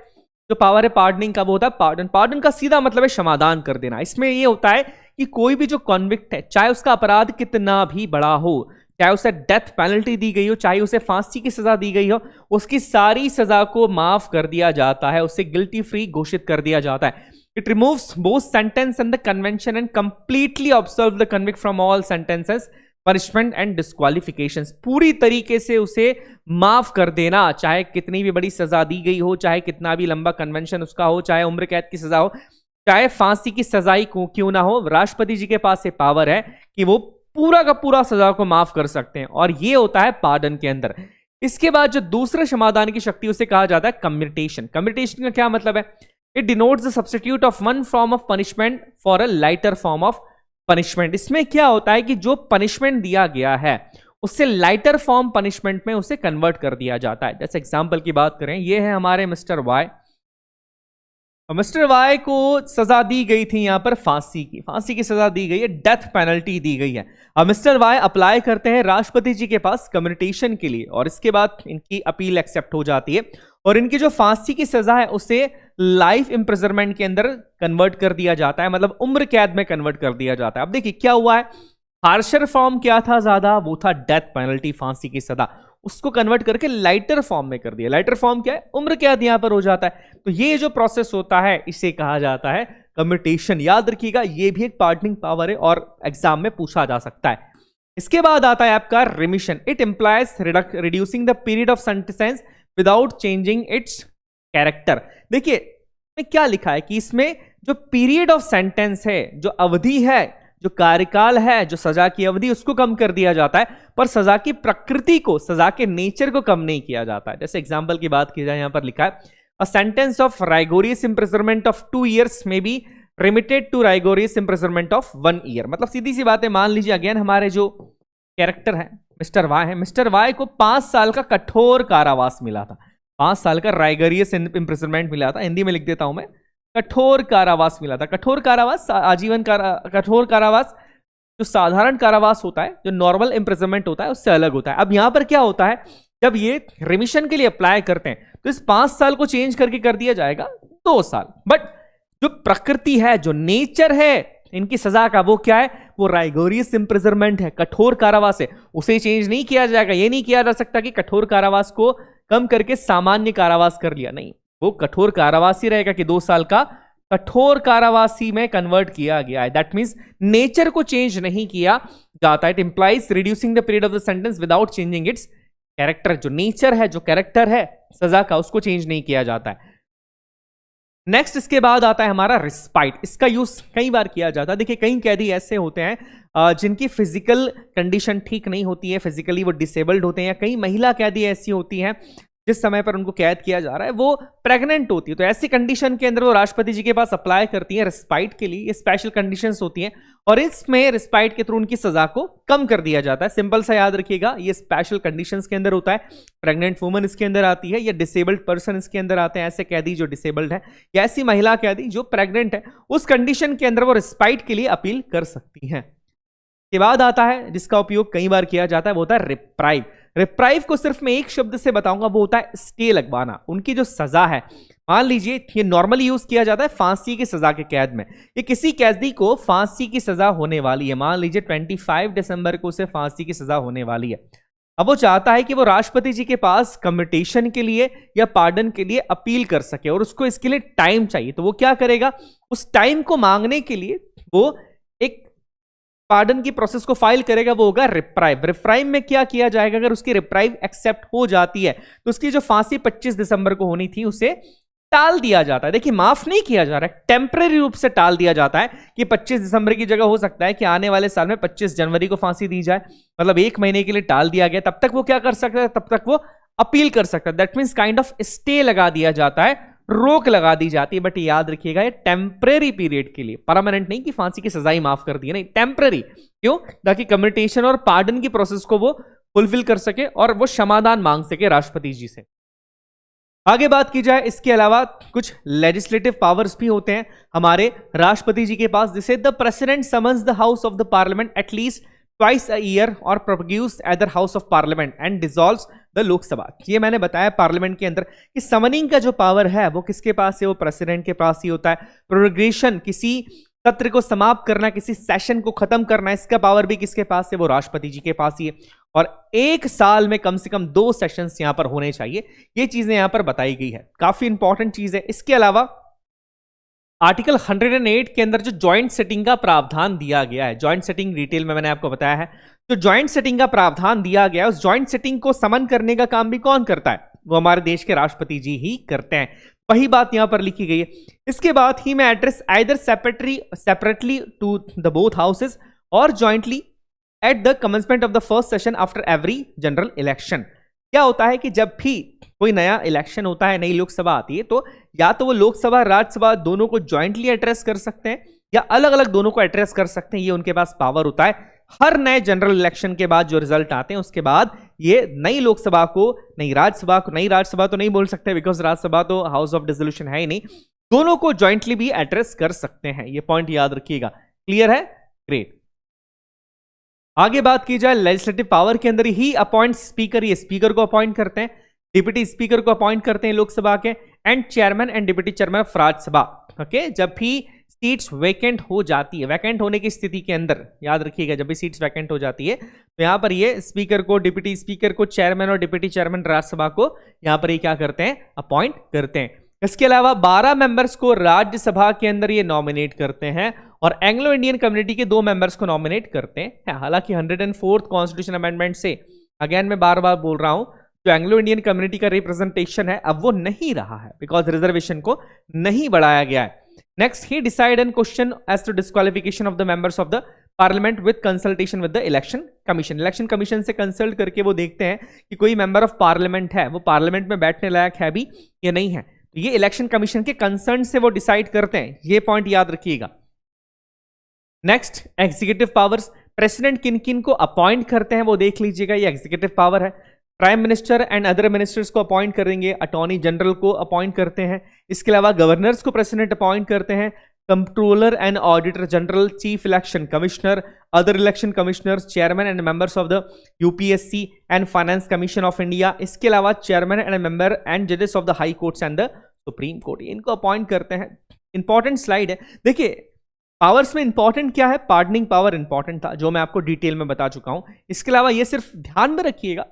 जो पावर है पार्डनिंग का, वो होता है पार्डन। पार्डन का सीधा मतलब है क्षमादान कर देना। इसमें ये होता है कि कोई भी जो कॉन्विक्ट है, चाहे उसका अपराध कितना भी बड़ा हो, चाहे उसे डेथ पेनल्टी दी गई हो, चाहे उसे फांसी की सजा दी गई हो, उसकी सारी सजा को माफ कर दिया जाता है, उसे गिल्टी फ्री घोषित कर दिया जाता है। It removes both sentence and the convention and completely observe the convict from all sentences, punishment and disqualifications. पूरी तरीके से उसे माफ कर देना, चाहे कितनी भी बड़ी सजा दी गई हो, चाहे कितना भी लंबा कन्वेंशन उसका हो, चाहे उम्र कैद की सजा हो, चाहे फांसी की सजाई क्यों ना हो, राष्ट्रपति जी के पास ये पावर है कि वो पूरा का पूरा सजा को माफ कर सकते हैं, और ये होता है पार्डन के अंदर। इसके बाद जो दूसरे क्षमादान की शक्ति उसे कहा जाता है कम्यूटेशन। कम्यूटेशन का क्या मतलब है? It denotes the substitute of one form of punishment for a lighter form of punishment. इसमें क्या होता है कि जो पनिशमेंट दिया गया है उससे लाइटर फॉर्म पनिशमेंट में उसे कन्वर्ट कर दिया जाता है। जैसे एग्जांपल की बात करें, ये है हमारे मिस्टर वाई, मिस्टर वाई को सजा दी गई थी यहां पर फांसी की सजा दी गई है, डेथ पेनल्टी दी गई है। अब मिस्टर वाई अप्लाई करते हैं राष्ट्रपति जी के पास कम्यूटेशन के लिए, और इसके बाद इनकी अपील एक्सेप्ट हो जाती है और इनकी जो फांसी की सजा है उसे लाइफ इंप्रिजनमेंट के अंदर कन्वर्ट कर दिया जाता है, मतलब उम्र कैद में कन्वर्ट कर दिया जाता है। अब देखिए क्या हुआ है, हार्शर फॉर्म क्या था ज्यादा, वो था डेथ पेनल्टी, फांसी की सजा, उसको कन्वर्ट करके लाइटर फॉर्म में कर दिया। लाइटर फॉर्म क्या है, उम्र कैद यहां पर हो जाता है। तो ये जो प्रोसेस होता है इसे कहा जाता है कम्यूटेशन। याद रखिएगा, ये भी एक पार्डनिंग पावर है और एग्जाम में पूछा जा सकता है। इसके बाद आता है आपका remission. It implies reducing the period of sentence without changing it's character. देखिए क्या लिखा है कि इसमें जो पीरियड ऑफ सेंटेंस है, जो अवधि है, जो कार्यकाल है, जो सजा की अवधि, उसको कम कर दिया जाता है, पर सजा की प्रकृति को, सजा के नेचर को कम नहीं किया जाता है। जैसे एग्जांपल की बात की जाए, यहां पर लिखा है a sentence of rigorous imprisonment of 2 years may be remitted to rigorous imprisonment of 1 year। मतलब सीधी सी बात है, मान लीजिए अगेन हमारे जो कैरेक्टर है मिस्टर वाई है, मिस्टर वाई को 5 साल का कठोर कारावास मिला था, 5 साल का राइगोरियस इंप्रिजनमेंट मिला था। हिंदी में लिख देता हूं मैं, कठोर कारावास मिला था। कठोर कारावास आजीवन कठोर कारावास जो साधारण कारावास होता है, जो नॉर्मल इंप्रिजनमेंट होता है, उससे अलग होता है। अब यहां पर क्या होता है, जब ये रिमिशन के लिए अप्लाई करते हैं तो इस 5 साल को चेंज करके कर दिया जाएगा 2 साल। बट जो प्रकृति है, जो नेचर है इनकी सजा का, वो क्या है, वो राइगोरियस इंप्रिजनमेंट है, कठोर कारावास है, उसे चेंज नहीं किया जाएगा। ये नहीं किया जा सकता कि कठोर कारावास को कम करके सामान्य कारावास कर लिया, नहीं, वो कठोर कारावास ही रहेगा कि 2 साल का कठोर कारावासी में कन्वर्ट किया गया है। दैट मींस नेचर को चेंज नहीं किया जाता है। It implies reducing the period of the sentence without changing it's character. जो नेचर है, जो कैरेक्टर है सजा का, उसको चेंज नहीं किया जाता है। नेक्स्ट इसके बाद आता है हमारा रिस्पाइट। इसका यूज कई बार किया जाता है। देखिए कई कैदी ऐसे होते हैं जिनकी फिजिकल कंडीशन ठीक नहीं होती है, फिजिकली वो डिसेबल्ड होते हैं, या कई महिला कैदी ऐसी होती हैं जिस समय पर उनको कैद किया जा रहा है वो प्रेग्नेंट होती है। तो ऐसी कंडीशन के अंदर वो राष्ट्रपति जी के पास अप्लाई करती हैं रिस्पाइट के लिए। ये स्पेशल कंडीशंस होती हैं और इसमें रिस्पाइट के थ्रू उनकी सजा को कम कर दिया जाता है। सिंपल सा याद रखिएगा, ये स्पेशल कंडीशंस के अंदर होता है। प्रेग्नेंट वुमन इसके अंदर आती है, या डिसेबल्ड पर्सन इसके अंदर आते हैं, ऐसे कैदी जो डिसेबल्ड है, या ऐसी महिला कैदी जो प्रेग्नेंट है, उस कंडीशन के अंदर वो रिस्पाइट के लिए अपील कर सकती हैं। के बाद आता है जिसका उपयोग कई बार किया जाता है, वो होता है रिप्राइव। रिप्राइव को सिर्फ मैं एक शब्द से बताऊंगा, वो होता है स्टे लगवाना। उनकी जो सजा है, मान लीजिए ये नॉर्मली यूज किया जाता है फांसी की सजा के कैद में। ये किसी कैदी को फांसी की सजा होने वाली है, मान लीजिए 25 दिसंबर को उसे फांसी की सजा होने वाली है। अब वो चाहता है कि वो राष्ट्रपति जी के पास कम्यूटेशन के लिए या पार्डन के लिए अपील कर सके, और उसको इसके लिए टाइम चाहिए। तो वो क्या करेगा, उस टाइम को मांगने के लिए वो एक पार्डन की प्रोसेस को फाइल करेगा, वो होगा रिप्राइव। रिप्राइव में क्या किया जाएगा, अगर उसकी रिप्राइव एक्सेप्ट हो जाती है तो उसकी जो फांसी 25 दिसंबर को होनी थी उसे टाल दिया जाता है। देखिए माफ नहीं किया जा रहा है, टेम्परेरी रूप से टाल दिया जाता है कि 25 दिसंबर की जगह हो सकता है कि आने वाले साल में 25 जनवरी को फांसी दी जाए, मतलब 1 महीने के लिए टाल दिया गया। तब तक वो क्या कर सकता है, तब तक वो अपील कर सकता है। That means kind of stay लगा दिया जाता है, रोक लगा दी जाती है। बट याद रखिएगा ये टेम्परेरी पीरियड के लिए, परमानेंट नहीं कि फांसी की सजा ही माफ कर दी है, नहीं, टेम्परेरी। क्यों, ताकि कम्यूटेशन और पार्डन की प्रोसेस को वो फुलफिल कर सके और वो क्षमादान मांग सके राष्ट्रपति जी से। आगे बात की जाए, इसके अलावा कुछ लेजिस्लेटिव पावर्स भी होते हैं हमारे राष्ट्रपति जी के पास, जिसे the president summons the house of the parliament at least twice a year और prorogue other house of parliament and dissolves the Lok Sabha. ये मैंने बताया पार्लियामेंट के अंदर कि समनिंग का जो पावर है वो किसके पास है, वो प्रेसिडेंट के पास ही होता है। प्रोरोगेशन, किसी सत्र को समाप्त करना, किसी सेशन को खत्म करना, इसका पावर भी किसके पास है, वो राष्ट्रपति जी के पास ही है। और एक साल में कम से कम 2 सेशंस यहां पर होने चाहिए, ये चीजें यहां पर बताई गई है, काफी इंपॉर्टेंट चीज है। इसके अलावा आर्टिकल 108 के अंदर जो ज्वाइंट सेटिंग का प्रावधान दिया गया है, ज्वाइंट सेटिंग डिटेल में मैंने आपको बताया है, जो ज्वाइंट सेटिंग का प्रावधान दिया गया है, उस ज्वाइंट सेटिंग को समन करने का काम भी कौन करता है, वो हमारे देश के राष्ट्रपति जी ही करते हैं। वही बात यहां पर लिखी गई है। इसके बाद ही मैं address either separately to the both houses और jointly at the commencement of the first session after every general election. क्या होता है कि जब भी कोई नया इलेक्शन होता है, नई लोकसभा आती है, तो या तो वो लोकसभा राज्यसभा दोनों को ज्वाइंटली एड्रेस कर सकते हैं या अलग अलग दोनों को एड्रेस कर सकते हैं, ये उनके पास पावर होता है। हर नए जनरल इलेक्शन के बाद जो रिजल्ट आते हैं उसके बाद ये नई लोकसभा को, नई राज्यसभा तो नहीं बोल सकते बिकॉज राज्यसभा तो हाउस ऑफ डिसोल्यूशन है ही नहीं, दोनों को ज्वाइंटली भी एड्रेस कर सकते हैं। ये पॉइंट याद रखिएगा। क्लियर है? ग्रेट। आगे बात की जाए लेजिस्लेटिव पावर के अंदर ही अपॉइंट स्पीकर, ये स्पीकर को अपॉइंट करते हैं, डिप्टी स्पीकर को अपॉइंट करते हैं लोकसभा के, and chairman and deputy chairman of Rajya Sabha. Okay, जब भी सीट्स वैकेंट हो जाती है, वैकेंट होने की स्थिति के अंदर याद रखिएगा, जब भी सीट्स वैकेंट हो जाती है तो यहां पर ये स्पीकर को, डिप्टी स्पीकर को, चेयरमैन और डिप्टी चेयरमैन राज्यसभा को यहां पर ये क्या करते हैं, अपॉइंट करते हैं। इसके अलावा 12 मेंबर्स को राज्यसभा के अंदर ये नॉमिनेट करते हैं और एंग्लो इंडियन कम्युनिटी के 2 मेंबर्स को नॉमिनेट करते हैं। हालांकि 104th कॉन्स्टिट्यूशन अमेंडमेंट से, अगेन मैं बार बार बोल रहा हूं, जो एंग्लो इंडियन कम्युनिटी का रिप्रेजेंटेशन है अब वो नहीं रहा है बिकॉज रिजर्वेशन को नहीं बढ़ाया गया है। Next, he decide an question as to disqualification of the members of the parliament with consultation with the election commission. Election commission से कंसल्ट करके वो देखते हैं कि कोई मेंबर ऑफ पार्लियामेंट है, वो पार्लियामेंट में बैठने लायक है भी या नहीं है। तो ये इलेक्शन कमीशन के कंसर्न से वो डिसाइड करते हैं, ये पॉइंट याद रखिएगा। Next, executive powers. प्रेसिडेंट किन किन को अपॉइंट करते हैं वो देख लीजिएगा, ये एग्जीक्यूटिव पावर है। Prime minister and other ministers को अपॉइंट करेंगे, अटॉर्नी जनरल को अपॉइंट करते हैं। इसके अलावा गवर्नर्स को प्रेसिडेंट अपॉइंट करते हैं, controller and auditor general, chief election commissioner, other election commissioners, chairman and members of the UPSC and finance commission of India. इसके अलावा चेयरमैन एंड मेंबर एंड जजेस of the high courts and the supreme court, इनको appoint करते हैं। Important slide है। देखिए powers में important क्या है, पार्डनिंग पावर इंपॉर्टेंट था जो मैं आपको डिटेल में बता चुका हूं। इसके अलावा ये सिर्फ ध्यान में रखिएगा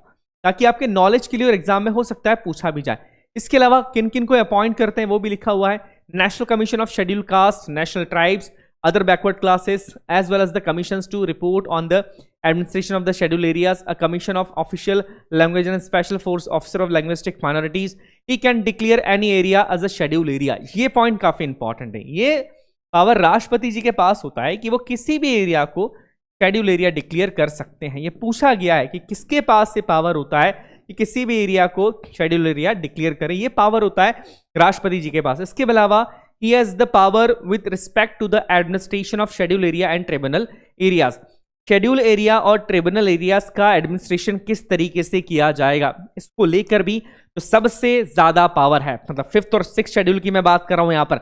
ताकि आपके नॉलेज के लिए और एग्जाम में हो सकता है पूछा भी जाए। इसके अलावा किन किन को अपॉइंट करते हैं वो भी लिखा हुआ है। National commission of schedule caste, national tribes, other backward classes, as well as the commissions to report on the administration of the scheduled areas, a commission of official language and special force officer of linguistic minorities, he can declare any area as a scheduled area। ये point काफी important है। ये power राष्ट्रपति जी के पास होता है कि वो किसी भी एरिया को शेड्यूल एरिया डिक्लेयर कर सकते हैं। ये पूछा गया है कि किसके पास ये पावर होता है कि किसी भी एरिया को शेड्यूल एरिया डिक्लेयर करें, ये पावर होता है राष्ट्रपति जी के पास। इसके अलावा he has the power with respect to the administration of scheduled area and tribunal areas। Schedule area और ट्रिब्यूनल एरियाज का एडमिनिस्ट्रेशन किस तरीके से किया जाएगा, इसको लेकर भी तो सबसे ज्यादा पावर है, मतलब 5th और 6th शेड्यूल की मैं बात कर रहा हूं, यहां पर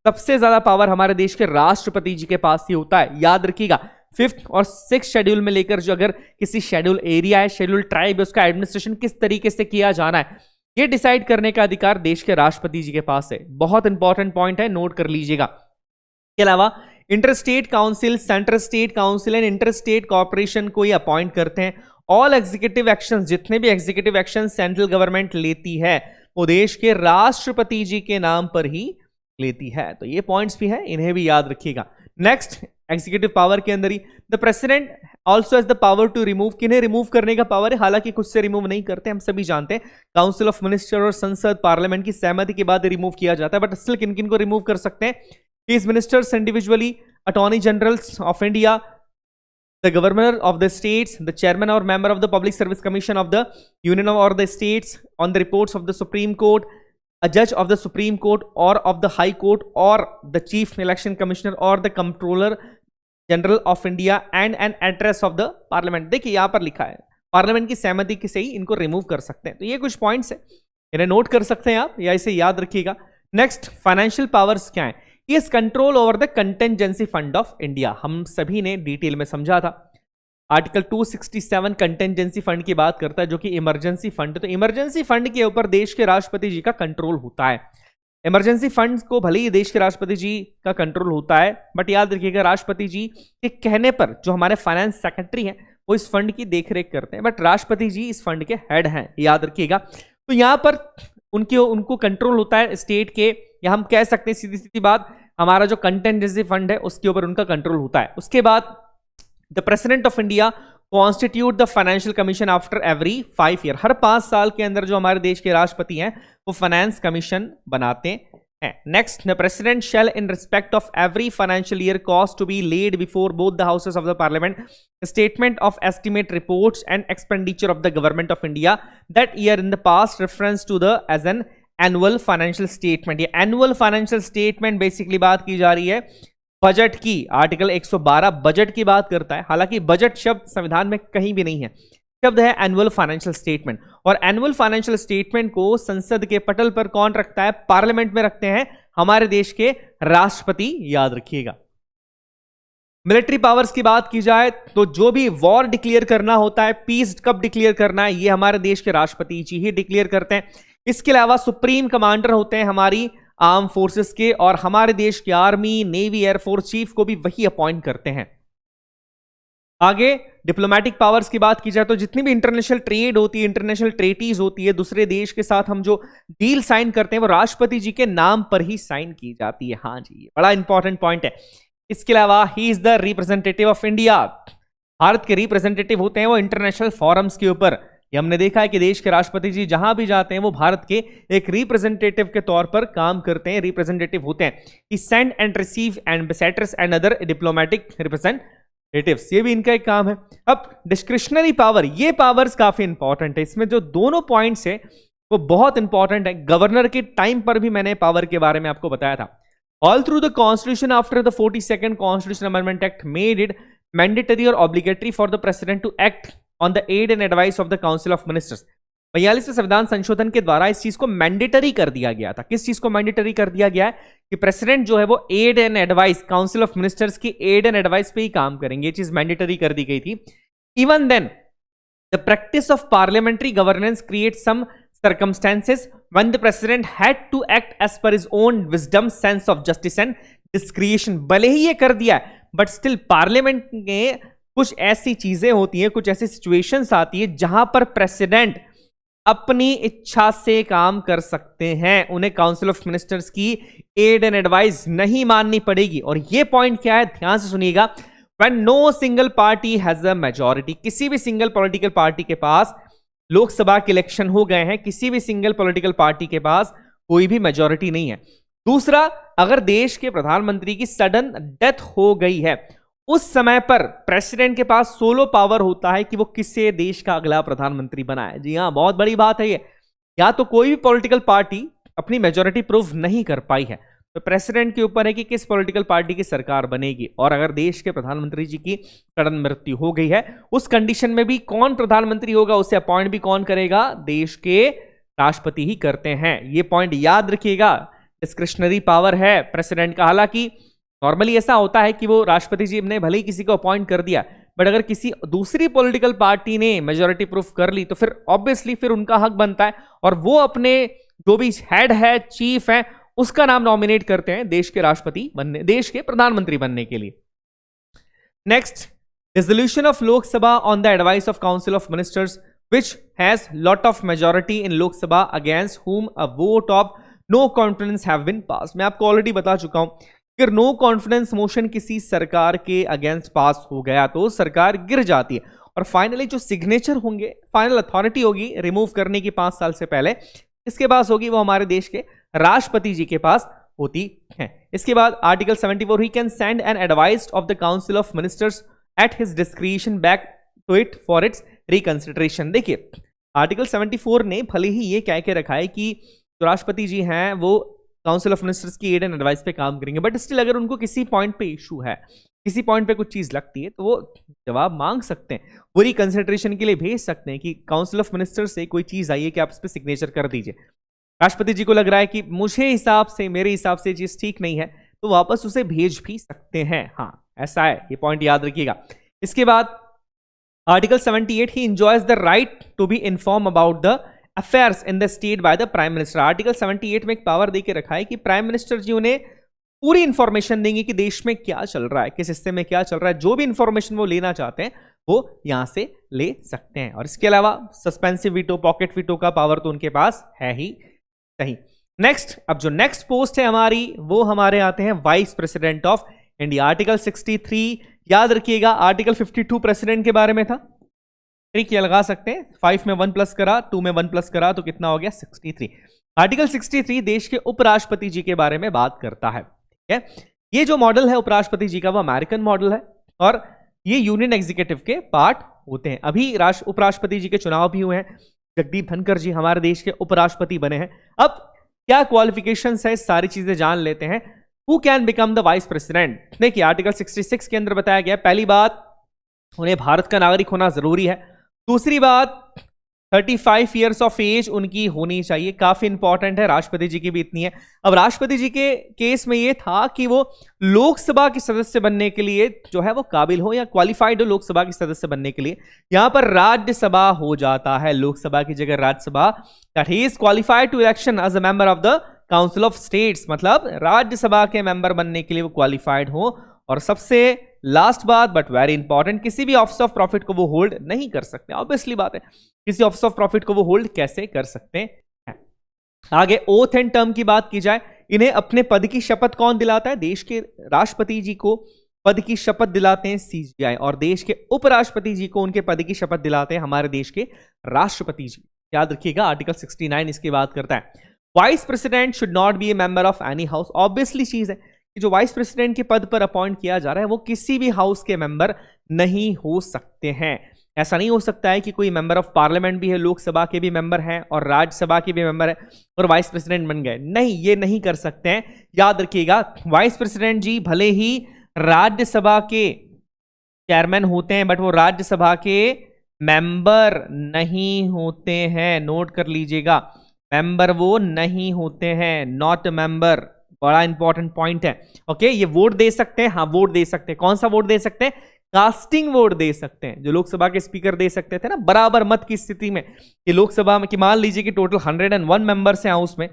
सबसे ज्यादा पावर हमारे देश के राष्ट्रपति जी के पास ही होता है। याद रखिएगा 5th और 6th शेड्यूल में लेकर जो अगर किसी शेड्यूल एरिया है, शेड्यूल ट्राइब है, उसका एडमिनिस्ट्रेशन किस तरीके से किया जाना है, ये डिसाइड करने का अधिकार देश के राष्ट्रपति जी के पास है। बहुत इंपॉर्टेंट पॉइंट है, नोट कर लीजिएगा। इसके अलावा inter state council, central state council and inter state corporation को ये अपॉइंट करते हैं। ऑल एग्जीक्यूटिव एक्शंस, जितने भी एग्जीक्यूटिव एक्शन सेंट्रल गवर्नमेंट लेती है वो देश के राष्ट्रपति जी के नाम पर ही लेती है। तो ये पॉइंट्स भी है, इन्हें भी याद रखिएगा। नेक्स्ट, एग्जीक्यूटिव पावर के अंदर ही the president also has the power to remove, किन्हें रिमूव करने का पावर है, हालांकि कुछ से रिमूव नहीं करते, हम सभी जानते हैं काउंसिल ऑफ मिनिस्टर और संसद पार्लियामेंट की सहमति के बाद रिमूव किया जाता है, बट स्टिल किन किन को रिमूव कर सकते हैं, these ministers individually, attorney generals of India, the governor of the states, the chairman or member of the public service commission of the union or the states on the reports of the Supreme Court, a judge of the Supreme Court or of the High Court, or the chief election commissioner or the comptroller general of India and an address of the parliament। देखिए यहाँ पर लिखा है parliament की सहमति के से ही इनको रिमूव कर सकते हैं। तो ये कुछ पॉइंट्स है, इन्हें नोट कर सकते हैं आप या इसे याद रखिएगा। नेक्स्ट, फाइनेंशियल पावर्स क्या है? Is control over the contingency fund of India. हम सभी ने डिटेल में समझा था। आर्टिकल 267 कंटेंजेंसी फंड की बात करता है, जो कि इमरजेंसी फंड। तो इमरजेंसी फंड के ऊपर देश के राष्ट्रपति जी का कंट्रोल होता है। इमरजेंसी फंड को भले ही देश के राष्ट्रपति जी का कंट्रोल होता है, बट याद रखिएगा राष्ट्रपति जी के कहने पर जो हमारे फाइनेंस सेक्रेटरी हैं वो इस फंड की देखरेख करते हैं, बट राष्ट्रपति जी इस फंड के हेड हैं, याद रखिएगा। तो यहां पर उनको कंट्रोल होता है स्टेट के, या हम कह सकते हैं सीधी सीधी बात, हमारा जो कंटेंजेंसी फंड है उसके ऊपर उनका कंट्रोल होता है। उसके बाद the president of India constitute the financial commission after every 5 year. हर 5 साल के अंदर जो हमारे देश के राष्ट्रपति हैं वो फाइनेंस कमीशन बनाते हैं। Next, the president shall in respect of every financial year cause to be laid before both the houses of the parliament statement of estimate reports and expenditure of the government of India that year in the past, reference to the as an annual financial statement. ये annual financial statement basically बात की जा रही है budget की। Article 112 budget की बात करता है, हालांकि बजट शब्द संविधान में कहीं भी नहीं है, शब्द है एनुअल फाइनेंशियल स्टेटमेंट। और एनुअल फाइनेंशियल स्टेटमेंट को संसद के पटल पर कौन रखता है? पार्लियामेंट में रखते हैं हमारे देश के राष्ट्रपति, याद रखिएगा। मिलिट्री पावर्स की बात की जाए तो जो भी वॉर डिक्लेयर करना होता है, पीस कब डिक्लेयर करना है, ये हमारे देश के राष्ट्रपति जी ही डिक्लेयर करते हैं। इसके अलावा सुप्रीम कमांडर होते हैं हमारी आर्म फोर्सेस के, और हमारे देश के आर्मी, नेवी, एयरफोर्स चीफ को भी वही अपॉइंट करते हैं। आगे डिप्लोमेटिक पावर्स की बात की जाए तो जितनी भी इंटरनेशनल ट्रेड होती है, इंटरनेशनल ट्रेटीज होती है, दूसरे देश के साथ हम जो डील साइन करते हैं वो राष्ट्रपति जी के नाम पर ही साइन की जाती है। हाँ जी, ये बड़ा इंपॉर्टेंट पॉइंट है। इसके अलावा he is the representative of India. Bharat के रिप्रेजेंटेटिव होते हैं वो इंटरनेशनल फोरम्स के ऊपर। ये हमने देखा है कि देश के राष्ट्रपति जी जहां भी जाते हैं वो भारत के एक रिप्रेजेंटेटिव के तौर पर काम करते हैं, रिप्रेजेंटेटिव होते हैं। He send and receive ambassadors and other diplomatic representatives, ये भी इनका एक काम है। अब डिस्क्रिशनरी पावर, ये पावर्स काफी इंपॉर्टेंट है। इसमें जो दोनों पॉइंट्स है वो बहुत इंपॉर्टेंट है। गवर्नर के टाइम पर भी मैंने पावर के बारे में आपको बताया था। All through the constitution after the 42nd constitution amendment act made it mandatory और obligatory for the president to act on the aid and advice of the council of ministers. 42वें संविधान संशोधन के द्वारा इस चीज को मैंडेटरी कर दिया गया था। किस चीज को मैंडेटरी कर दिया गया है? कि प्रेसिडेंट जो है वो aid and advice, council of ministers की एड एंड एडवाइस पे ही काम करेंगे। ये चीज मैंडेटरी कर दी गई थी। Even then the practice of parliamentary governance create some circumstances when the president had to act as per his own wisdom, sense of justice and discretion। भले ही ये कर दिया है, बट स्टिल पार्लियामेंट में कुछ ऐसी चीजें होती हैं, कुछ ऐसी सिचुएशंस आती है जहां पर प्रेसिडेंट अपनी इच्छा से काम कर सकते हैं। उन्हें काउंसिल ऑफ मिनिस्टर्स की एड एंड एडवाइस नहीं माननी पड़ेगी। और ये पॉइंट क्या है, ध्यान से सुनिएगा। When no single party has a majority, किसी भी सिंगल पॉलिटिकल पार्टी के पास लोकसभा के इलेक्शन हो गए हैं, किसी भी सिंगल पॉलिटिकल पार्टी के पास कोई भी मेजॉरिटी नहीं है। दूसरा, अगर देश के प्रधानमंत्री की सडन डेथ हो गई है, उस समय पर प्रेसिडेंट के पास सोलो पावर होता है कि वो किसी देश का अगला प्रधानमंत्री बनाए। जी हाँ, बहुत बड़ी बात है ये। या तो कोई भी पॉलिटिकल पार्टी अपनी मेजॉरिटी प्रूव नहीं कर पाई है, तो प्रेसिडेंट के ऊपर है कि किस पॉलिटिकल पार्टी की सरकार बनेगी। और अगर देश के प्रधानमंत्री जी की सडन मृत्यु हो गई है, उस कंडीशन में भी कौन प्रधानमंत्री होगा, उसे अपॉइंट भी कौन करेगा? देश के राष्ट्रपति ही करते हैं। ये पॉइंट याद रखिएगा। डिस्क्रिशनरी पावर है प्रेसिडेंट का। हालांकि नॉर्मली ऐसा होता है कि वो राष्ट्रपति जी ने भले ही किसी को अपॉइंट कर दिया, बट अगर किसी दूसरी पॉलिटिकल पार्टी ने मेजॉरिटी प्रूफ कर ली तो फिर ऑब्वियसली फिर उनका हक बनता है और वो अपने जो भी हेड है, चीफ है, उसका नाम नॉमिनेट करते हैं देश के राष्ट्रपति बनने, देश के प्रधानमंत्री बनने के लिए। Next, resolution of Lok Sabha on the advice of Council of Ministers which has lot of majority in Lok Sabha against whom a vote of no confidence have been passed। मैं आपको ऑलरेडी बता चुका हूं कि no confidence motion किसी सरकार के against पास हो गया तो सरकार गिर जाती है और फाइनली जो सिग्नेचर होंगे, फाइनल अथॉरिटी होगी रिमूव करने की 5 साल से पहले इसके पास होगी, वो हमारे देश के राष्ट्रपति जी के पास होती है। इसके बाद article 74, he can send an advice of the council of ministers at his discretion back to it for its reconsideration. देखिए, आर्टिकल 74 ने भले ही ये कह के रखा है कि जो राष्ट्रपति जी हैं वो काउंसिल ऑफ मिनिस्टर्स की एड एंड एडवाइस पे काम करेंगे, बट स्टिल अगर उनको किसी पॉइंट पे इशू है, किसी पॉइंट पे कुछ चीज लगती है तो वो जवाब मांग सकते हैं, वो रिकंसिडरेशन के लिए भेज सकते हैं कि काउंसिल ऑफ मिनिस्टर से कोई चीज आई है कि आप इस पर सिग्नेचर कर दीजिए। राष्ट्रपति जी को लग रहा है कि मेरे हिसाब से चीज ठीक नहीं है, तो वापस उसे भेज भी सकते हैं। हाँ, ऐसा है, ये पॉइंट याद रखिएगा। इसके बाद article 78, he enjoys the right to be inform about the affairs in the state by the prime minister. Article 78 में एक पावर देके रखा है कि प्राइम मिनिस्टर जी उन्हें पूरी इंफॉर्मेशन देंगे कि देश में क्या चल रहा है, किस हिस्से में क्या चल रहा है, जो भी इंफॉर्मेशन वो लेना चाहते हैं वो यहां से ले सकते हैं। और इसके अलावा सस्पेंसिव वीटो, पॉकेट वीटो का पावर तो उनके पास है ही सही। नेक्स्ट, अब जो नेक्स्ट पोस्ट है हमारी, वो हमारे आते हैं vice president of India. Article 63 याद रखिएगा, आर्टिकल 52 प्रेसिडेंट के बारे में था, ट्रिक ये लगा सकते हैं, 5 में 1 प्लस करा, 2 में 1 प्लस करा तो कितना हो गया 63। आर्टिकल 63 देश के उपराष्ट्रपति जी के बारे में बात करता है। ठीक है, ये जो मॉडल है उपराष्ट्रपति जी का वो अमेरिकन मॉडल है और ये यूनियन एग्जीक्यूटिव के पार्ट होते हैं। अभी उपराष्ट्रपति जी के चुनाव भी हुए हैं, जगदीप धनखड़ जी हमारे देश के उपराष्ट्रपति बने हैं। अब क्या क्वालिफिकेशंस है, सारी चीजें जान लेते हैं। Who can become the vice president? देखिए आर्टिकल 66 के अंदर बताया गया, पहली बात उन्हें भारत का नागरिक होना जरूरी है। दूसरी बात 35 ईयर्स ऑफ एज उनकी होनी चाहिए, काफी इंपॉर्टेंट है, राष्ट्रपति जी की भी इतनी है। अब राष्ट्रपति जी के केस में यह था कि वो लोकसभा के सदस्य बनने के लिए जो है वो काबिल हो या क्वालिफाइड हो लोकसभा के सदस्य बनने के लिए। यहां पर राज्यसभा हो जाता है, लोकसभा की जगह Rajya Sabha. That he is qualified to election as a member of the council of states, मतलब राज्यसभा के मेंबर बनने के लिए वो क्वालिफाइड हो। और सबसे लास्ट बात बट वेरी इंपॉर्टेंट, किसी भी ऑफिस ऑफ प्रॉफिट को वो होल्ड नहीं कर सकते। ऑब्वियसली बात है, किसी ऑफिस ऑफ प्रॉफिट को वो होल्ड कैसे कर सकते हैं। आगे ओथ एंड टर्म की बात की जाए, इन्हें अपने पद की शपथ कौन दिलाता है? देश के राष्ट्रपति जी को पद की शपथ दिलाते हैं सीजीआई, और देश के उपराष्ट्रपति जी को उनके पद की शपथ दिलाते हैं हमारे देश के राष्ट्रपति जी। याद रखिएगा आर्टिकल 69 इसकी बात करता है। Vice president should not be A member of any house. Obviously चीज है कि जो वाइस प्रेसिडेंट के पद पर अपॉइंट किया जा रहा है वो किसी भी हाउस के मेंबर नहीं हो सकते हैं। ऐसा नहीं हो सकता है कि कोई मेंबर ऑफ पार्लियामेंट भी है, लोकसभा के भी मेंबर हैं और राज्यसभा के भी मेंबर है और वाइस प्रेसिडेंट बन गए। नहीं, ये नहीं कर सकते हैं। याद रखिएगा वाइस प्रेसिडेंट जी भले ही राज्यसभा के चेयरमैन होते हैं बट वो राज्यसभा के मेंबर नहीं होते हैं। नोट कर लीजिएगा, मेंबर वो नहीं होते हैं, नॉट मेंबर। बड़ा इंपॉर्टेंट पॉइंट है। ओके, ये वोट दे सकते हैं, हाँ वोट दे सकते हैं। कौन सा वोट दे सकते हैं? कास्टिंग वोट दे सकते हैं, जो लोकसभा के स्पीकर दे सकते थे ना बराबर मत की स्थिति में। कि लोकसभा में कि मान लीजिए कि टोटल 101 मेंबर्स हैं हाउस में,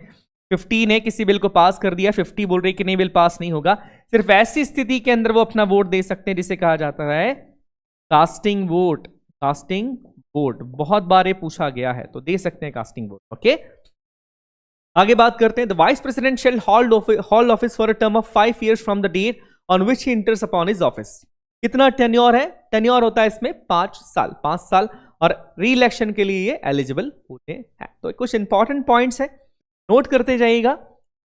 15 ने किसी बिल को पास कर दिया, 50 बोल रही कि नहीं बिल पास नहीं होगा। सिर्फ ऐसी स्थिति के अंदर वो अपना वोट दे सकते हैं जिसे कहा जाता है कास्टिंग वोट। कास्टिंग वोट बहुत बार ये पूछा गया है, तो दे सकते हैं कास्टिंग वोट। ओके, आगे बात करते हैं। The vice president shall hold office for a term of 5 years from the date on which he enters upon his office. कितना टेन्योर है? टेन्योर होता है इसमें 5 साल, 5 साल, और री इलेक्शन के लिए ये एलिजिबल होते हैं। तो कुछ इंपॉर्टेंट पॉइंट्स है, नोट करते जाइएगा,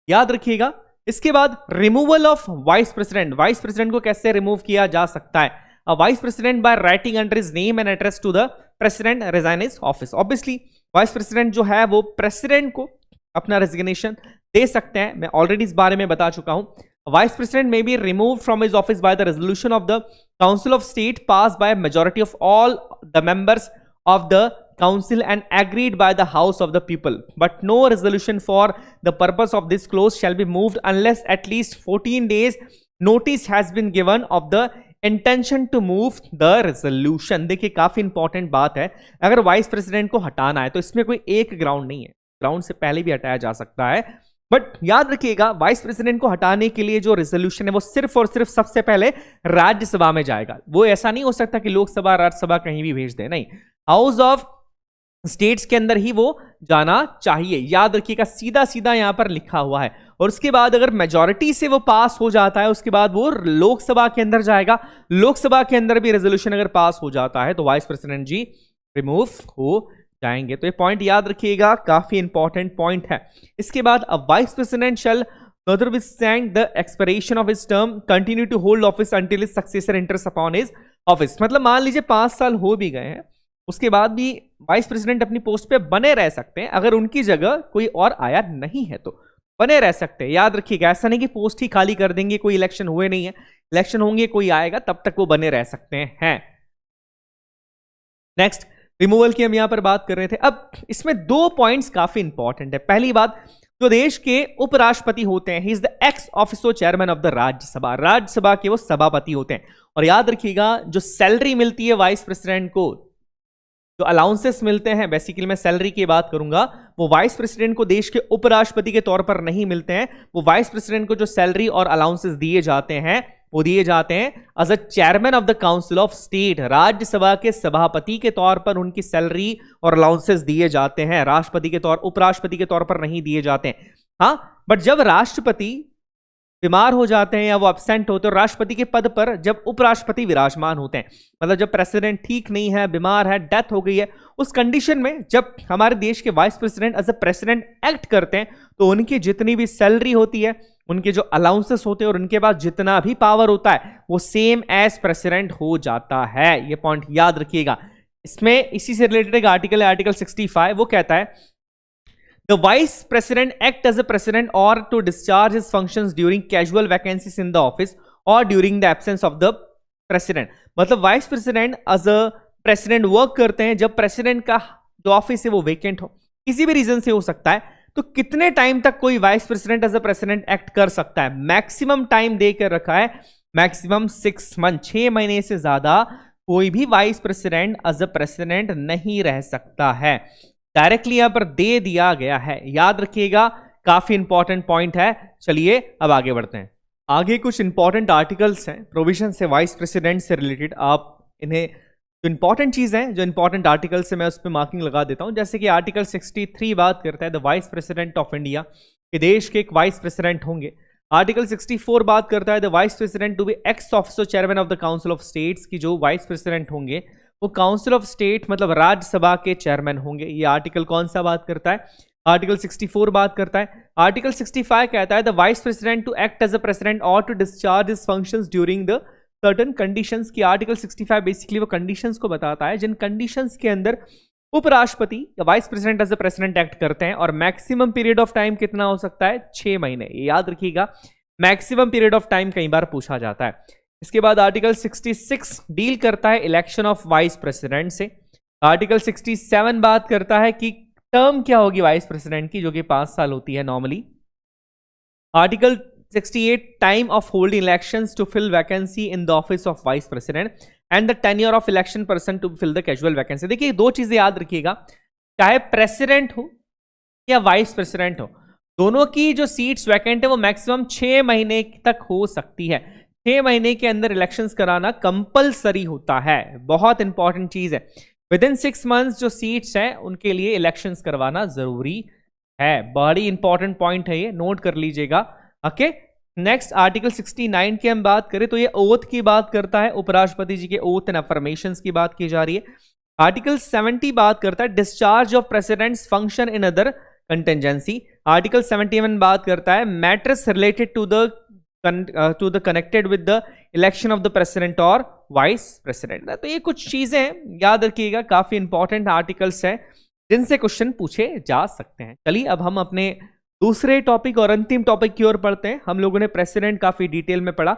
याद रखिएगा। इसके बाद removal of vice president. Vice president को कैसे रिमूव किया जा सकता है? A vice president by writing under his name and address to the president resign his office. Obviously, vice president जो है वो president को अपना रेजिग्नेशन दे सकते हैं। मैं ऑलरेडी इस बारे में बता चुका हूं। Vice president may be removed from his office by the resolution of the Council of State passed by a majority of all the members of the council and agreed by the House of the People. But no resolution for the purpose of this clause shall be moved unless at least 14 days notice has been given of the intention to move the resolution. देखिए काफी important बात है, अगर vice president को हटाना है तो इसमें कोई एक ग्राउंड नहीं है, ग्राउंड से पहले भी हटाया जा सकता है। बट याद रखिएगा वाइस प्रेसिडेंट को हटाने के लिए जो रेजोल्यूशन है वो सिर्फ और सिर्फ सबसे पहले राज्यसभा में जाएगा। वो ऐसा नहीं हो सकता कि लोकसभा राज्यसभा कहीं भी भेज दे, नहीं, हाउस ऑफ स्टेट्स के अंदर ही वो जाना चाहिए। याद रखिएगा, सीधा सीधा यहां पर लिखा हुआ है। और उसके बाद अगर मेजॉरिटी से वो पास हो जाता है उसके बाद वो लोकसभा के अंदर जाएगा। लोकसभा के अंदर भी रेजोल्यूशन अगर पास हो जाता है तो वाइस प्रेसिडेंट जी रिमूव हो जाएंगे। तो ये पॉइंट याद रखिएगा, काफी इंपॉर्टेंट पॉइंट है। इसके बाद अ vice president shell notwithstanding the expiration of his term continue to hold office until his successor enters upon his office। मतलब मान लीजिए 5 साल हो भी गए हैं उसके बाद भी वाइस प्रेसिडेंट अपनी पोस्ट पे बने रह सकते हैं। अगर उनकी जगह कोई और आया नहीं है तो बने रह सकते हैं। याद रखिएगा, ऐसा नहीं कि पोस्ट ही खाली कर देंगे, कोई इलेक्शन हुए नहीं है, इलेक्शन होंगे कोई आएगा तब तक वो बने रह सकते हैं। नेक्स्ट, रिमूवल की हम यहां पर बात कर रहे थे। अब इसमें 2 पॉइंट्स काफी इंपॉर्टेंट है। पहली बात, जो देश के उपराष्ट्रपति होते हैं, he is the x officio chairman of the Rajya Sabha, Rajya Sabha के वो सभापति होते हैं। और याद रखिएगा, जो सैलरी मिलती है वाइस प्रेसिडेंट को, जो अलाउंसेस मिलते हैं, बेसिकली मैं सैलरी की बात करूंगा, वो वाइस प्रेसिडेंट को देश के उपराष्ट्रपति के तौर पर नहीं मिलते हैं। वो वाइस प्रेसिडेंट को जो सैलरी और अलाउंसेस दिए जाते हैं, वो दिए जाते हैं as a chairman of the council of state, Rajya Sabha के सभापति के तौर पर उनकी सैलरी और अलाउंसेस दिए जाते हैं, राष्ट्रपति के तौर, उपराष्ट्रपति के तौर पर नहीं दिए जाते हैं। हाँ, बट जब राष्ट्रपति बीमार हो जाते हैं या वो एब्सेंट होते हैं, राष्ट्रपति के पद पर जब उपराष्ट्रपति विराजमान होते हैं, मतलब जब प्रेसिडेंट ठीक नहीं है, बीमार है, डेथ हो गई है, उस कंडीशन में जब हमारे देश के vice president as a president act करते हैं, तो उनकी जितनी भी सैलरी होती है, उनके जो अलाउंसेस होते हैं और उनके पास जितना भी पावर होता है, वो सेम एज प्रेसिडेंट हो जाता है। ये पॉइंट याद रखिएगा। इसमें इसी से रिलेटेड एक आर्टिकल है, आर्टिकल 65, वो कहता है The Vice President act as a president or to discharge his functions during casual vacancies in the office or during the absence of the president। मतलब vice president as a president work करते हैं जब president का जो office है वो vacant हो, किसी भी रीजन से हो सकता है। तो कितने टाइम तक कोई vice president as a president act कर सकता है? मैक्सिमम टाइम देकर रखा है, मैक्सिमम 6 मंथ, 6 महीने से ज्यादा कोई भी vice president as a president नहीं रह सकता है। डायरेक्टली यहां पर दे दिया गया है, याद रखिएगा, काफी इंपॉर्टेंट पॉइंट है। चलिए अब आगे बढ़ते हैं। आगे कुछ इंपॉर्टेंट आर्टिकल्स हैं, प्रोविजन से वाइस प्रेसिडेंट से रिलेटेड। आप इन्हें, जो इंपॉर्टेंट चीज है, जो इंपॉर्टेंट आर्टिकल्स है, मैं उस पर मार्किंग लगा देता हूं। जैसे कि आर्टिकल 63 बात करता है the vice president of India, कि देश के एक वाइस प्रेसिडेंट होंगे। आर्टिकल 64 बात करता है the vice president to be ex officer chairman of the council of states, की जो वाइस प्रेसिडेंट होंगे वो काउंसिल ऑफ स्टेट मतलब राज्यसभा के चेयरमैन होंगे। ये आर्टिकल कौन सा बात करता है? आर्टिकल 64 बात करता है। आर्टिकल 65 कहता है the vice president to act as a president और to discharge his functions during the certain conditions, की आर्टिकल 65 बेसिकली वो कंडीशंस को बताता है जिन कंडीशंस के अंदर उपराष्ट्रपति या vice president as a president act करते हैं। और मैक्सिमम पीरियड ऑफ टाइम कितना हो सकता है? 6 महीने। ये याद रखिएगा, मैक्सिमम पीरियड ऑफ टाइम कई बार पूछा जाता है। इसके बाद आर्टिकल 66 डील करता है इलेक्शन ऑफ वाइस प्रेसिडेंट से। आर्टिकल 67 बात करता है कि टर्म क्या होगी वाइस प्रेसिडेंट की, जो कि 5 साल होती है normally. Article 68 time of holding elections to fill vacancy in the office of vice president and the tenure of election person to fill the casual vacancy. देखिए, 2 चीजें याद रखिएगा, चाहे प्रेसिडेंट हो या वाइस प्रेसिडेंट हो, दोनों की जो सीट्स वैकेंट है वो मैक्सिमम 6 महीने तक हो सकती है। 6 महीने के अंदर इलेक्शंस कराना कंपलसरी होता है, बहुत इंपॉर्टेंट चीज है। विद इन 6 मंथ्स जो सीट्स हैं उनके लिए इलेक्शंस करवाना जरूरी है। बड़ी इंपॉर्टेंट पॉइंट है, ये नोट कर लीजिएगा। ओके, नेक्स्ट आर्टिकल 69 की हम बात करें तो ये ओथ की बात करता है, उपराष्ट्रपति जी के ओथ एंड अफर्मेशंस की बात की जा रही है। आर्टिकल 70 बात करता है discharge of president's function in other contingency. Article 71 बात करता है matters related to the connected with the election of the president और वाइस प्रेसिडेंट। तो ये कुछ चीजें याद रखिएगा, काफी इंपॉर्टेंट आर्टिकल्स हैं जिनसे क्वेश्चन पूछे जा सकते हैं। चलिए अब हम अपने दूसरे टॉपिक और अंतिम टॉपिक की ओर पढ़ते हैं। हम लोगों ने प्रेसिडेंट काफी डिटेल में पढ़ा,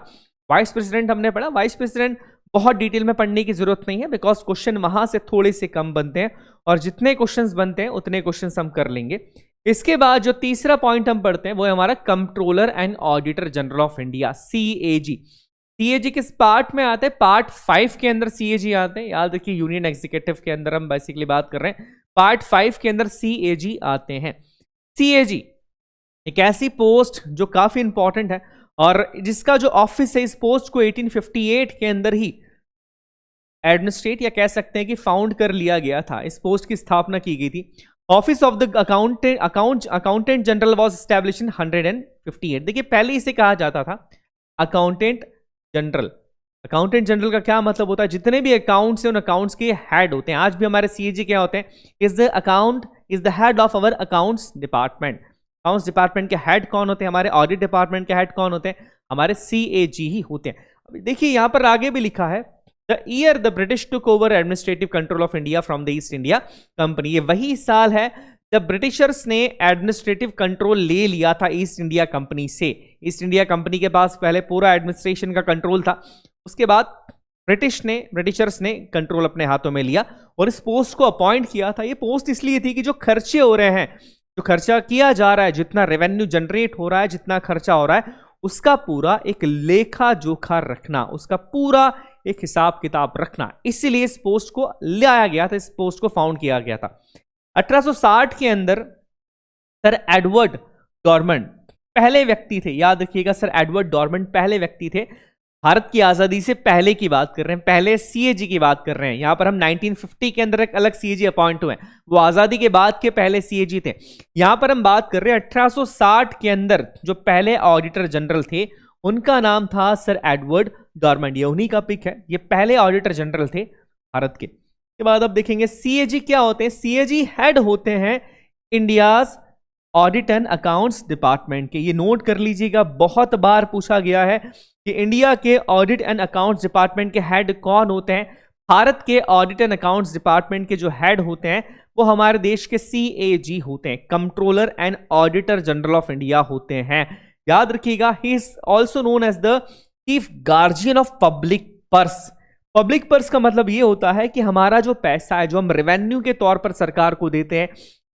वाइस प्रेसिडेंट हमने पढ़ा। वाइस प्रेसिडेंट बहुत डिटेल में पढ़ने की जरूरत नहीं है, बिकॉज क्वेश्चन वहां से थोड़े से कम बनते हैं और जितने क्वेश्चंस बनते हैं उतने क्वेश्चंस हम कर लेंगे। इसके बाद जो तीसरा पॉइंट हम पढ़ते हैं वो है हमारा controller and auditor general of India, CAG। CAG किस पार्ट में आता है? पार्ट 5 के अंदर CAG आते हैं। याद रखिए, यूनियन एग्जीक्यूटिव के अंदर हम बेसिकली बात कर रहे हैं, पार्ट 5 के अंदर CAG आते हैं। CAG एक ऐसी पोस्ट जो काफी इंपॉर्टेंट है और जिसका जो ऑफिस है, इस पोस्ट को 1858 के अंदर ही एडमिनिस्ट्रेट या कह सकते हैं कि फाउंड कर लिया गया था। इस पोस्ट की स्थापना की गई थी। Office of the accountant general was establish in 158। देखिए, पहले इसे कहा जाता था अकाउंटेंट जनरल। अकाउंटेंट जनरल का क्या मतलब होता है? जितने भी अकाउंट्स हैं उन अकाउंट्स के हेड होते हैं। आज भी हमारे CAG क्या होते हैं? Is the head of our accounts department. Accounts department के हेड कौन होते हैं? हमारे ऑडिट डिपार्टमेंट के हेड कौन होते हैं? हमारे CAG ही होते हैं। अभी देखिए, यहां पर आगे भी लिखा है the year the British took over administrative control of India from the east India company. ये वही साल है जब ब्रिटिशर्स ने एडमिनिस्ट्रेटिव कंट्रोल ले लिया था ईस्ट इंडिया कंपनी से, ईस्ट इंडिया कंपनी के पास पहले पूरा एडमिनिस्ट्रेशन का कंट्रोल था, उसके बाद ब्रिटिशर्स ने कंट्रोल अपने हाथों में लिया और इस पोस्ट को अपॉइंट किया था। ये पोस्ट इसलिए थी कि जो खर्चे हो रहे हैं, जो खर्चा किया जा रहा है, जितना रेवेन्यू जनरेट हो रहा है, जितना खर्चा हो रहा है, उसका पूरा एक लेखा जोखा रखना, उसका पूरा एक हिसाब किताब रखना, इसीलिए इस पोस्ट को लाया गया था, इस पोस्ट को फाउंड किया गया था। 1860 के अंदर सर एडवर्ड डॉर्मंड पहले व्यक्ति थे, याद रखिएगा, सर एडवर्ड डॉर्मंड पहले व्यक्ति थे। भारत की आजादी से पहले की बात कर रहे हैं, पहले सीएजी की बात कर रहे हैं। यहां पर हम 1950 के अंदर एक अलग सीएजी अपॉइंट हुए, वो आजादी के बाद के पहले सीएजी थे। यहां पर हम बात कर रहे हैं 1860 के अंदर जो पहले ऑडिटर जनरल थे, उनका नाम था सर एडवर्ड डॉर्मंड। ये उन्हीं का पिक है, ये पहले ऑडिटर जनरल थे भारत के। के बाद अब देखेंगे सीएजी क्या होते हैं। सीएजी हेड होते हैं India's audit and accounts department के। ये नोट कर लीजिएगा, बहुत बार पूछा गया है कि इंडिया के ऑडिट एंड अकाउंट्स डिपार्टमेंट के हेड कौन होते हैं। भारत के ऑडिट एंड अकाउंट्स डिपार्टमेंट के जो हेड होते हैं वो हमारे देश के सीएजी होते हैं, controller and auditor general of India होते हैं। याद रखिएगा, he is also known as the chief guardian of public purse. Public purse का मतलब ये होता है कि हमारा जो पैसा है, जो हम रेवेन्यू के तौर पर सरकार को देते हैं,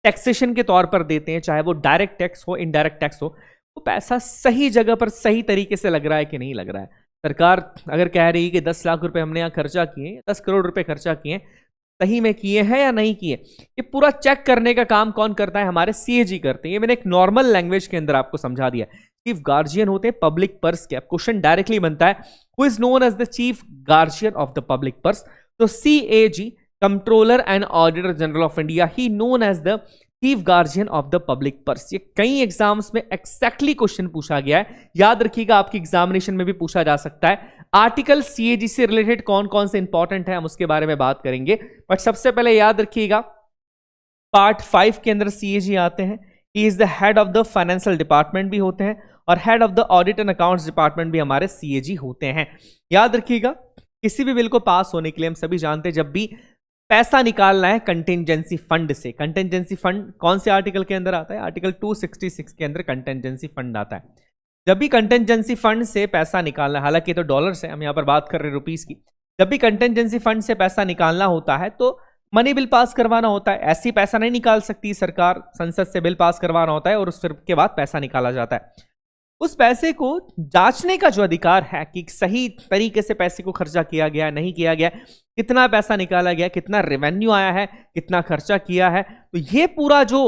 टैक्सेशन के तौर पर देते हैं, चाहे वो डायरेक्ट टैक्स हो, इनडायरेक्ट टैक्स हो, वो पैसा सही जगह पर सही तरीके से लग रहा है कि नहीं लग रहा है। सरकार अगर कह रही है कि 10 लाख रुपए हमने यहाँ खर्चा किए, 10 करोड़ रुपए खर्चा किए, सही में किए हैं या नहीं किए, ये पूरा चेक करने का काम कौन करता है? हमारे सीएजी करते हैं। ये मैंने एक नॉर्मल लैंग्वेज के अंदर आपको समझा दिया। चीफ गार्जियन होते हैं पब्लिक पर्स के। क्वेश्चन डायरेक्टली बनता है, who is known as the chief guardian of the public purse? तो CAG, controller and auditor general of India, he known as the chief guardian of the public purse. ये कई exams में exactly question पूछा गया है, याद रखिएगा, आपकी एग्जामिनेशन में भी पूछा जा सकता है। आर्टिकल सीएजी से रिलेटेड कौन कौन से इंपॉर्टेंट है, हम उसके बारे में बात करेंगे, बट सबसे पहले याद रखिएगा पार्ट 5 के अंदर सीएजी आते हैं। He is the head of the financial department भी होते हैं और head of the audit and accounts department भी हमारे सीएजी होते हैं। याद रखिएगा, किसी भी बिल को पास होने के लिए हम सभी जानते हैं, जब भी पैसा निकालना है कंटिजेंसी फंड से, कंटिजेंसी फंड कौन से आर्टिकल के अंदर आता है? आर्टिकल 266 के अंदर कंटिजेंसी फंड आता है। जब भी कंटिजेंसी फंड से पैसा निकालना, हालांकि तो डॉलर्स है, हम यहां पर बात कर रहे हैं रुपीस की, जब भी कंटिजेंसी फंड से पैसा निकालना होता है तो मनी बिल पास करवाना होता है। ऐसी पैसा नहीं निकाल सकती सरकार, संसद से बिल पास करवाना होता है और उसके बाद पैसा निकाला जाता है। उस पैसे को जांचने का जो अधिकार है कि सही तरीके से पैसे को खर्चा किया गया, नहीं किया गया, कितना पैसा निकाला गया, कितना रेवेन्यू आया है, कितना खर्चा किया है, तो ये पूरा जो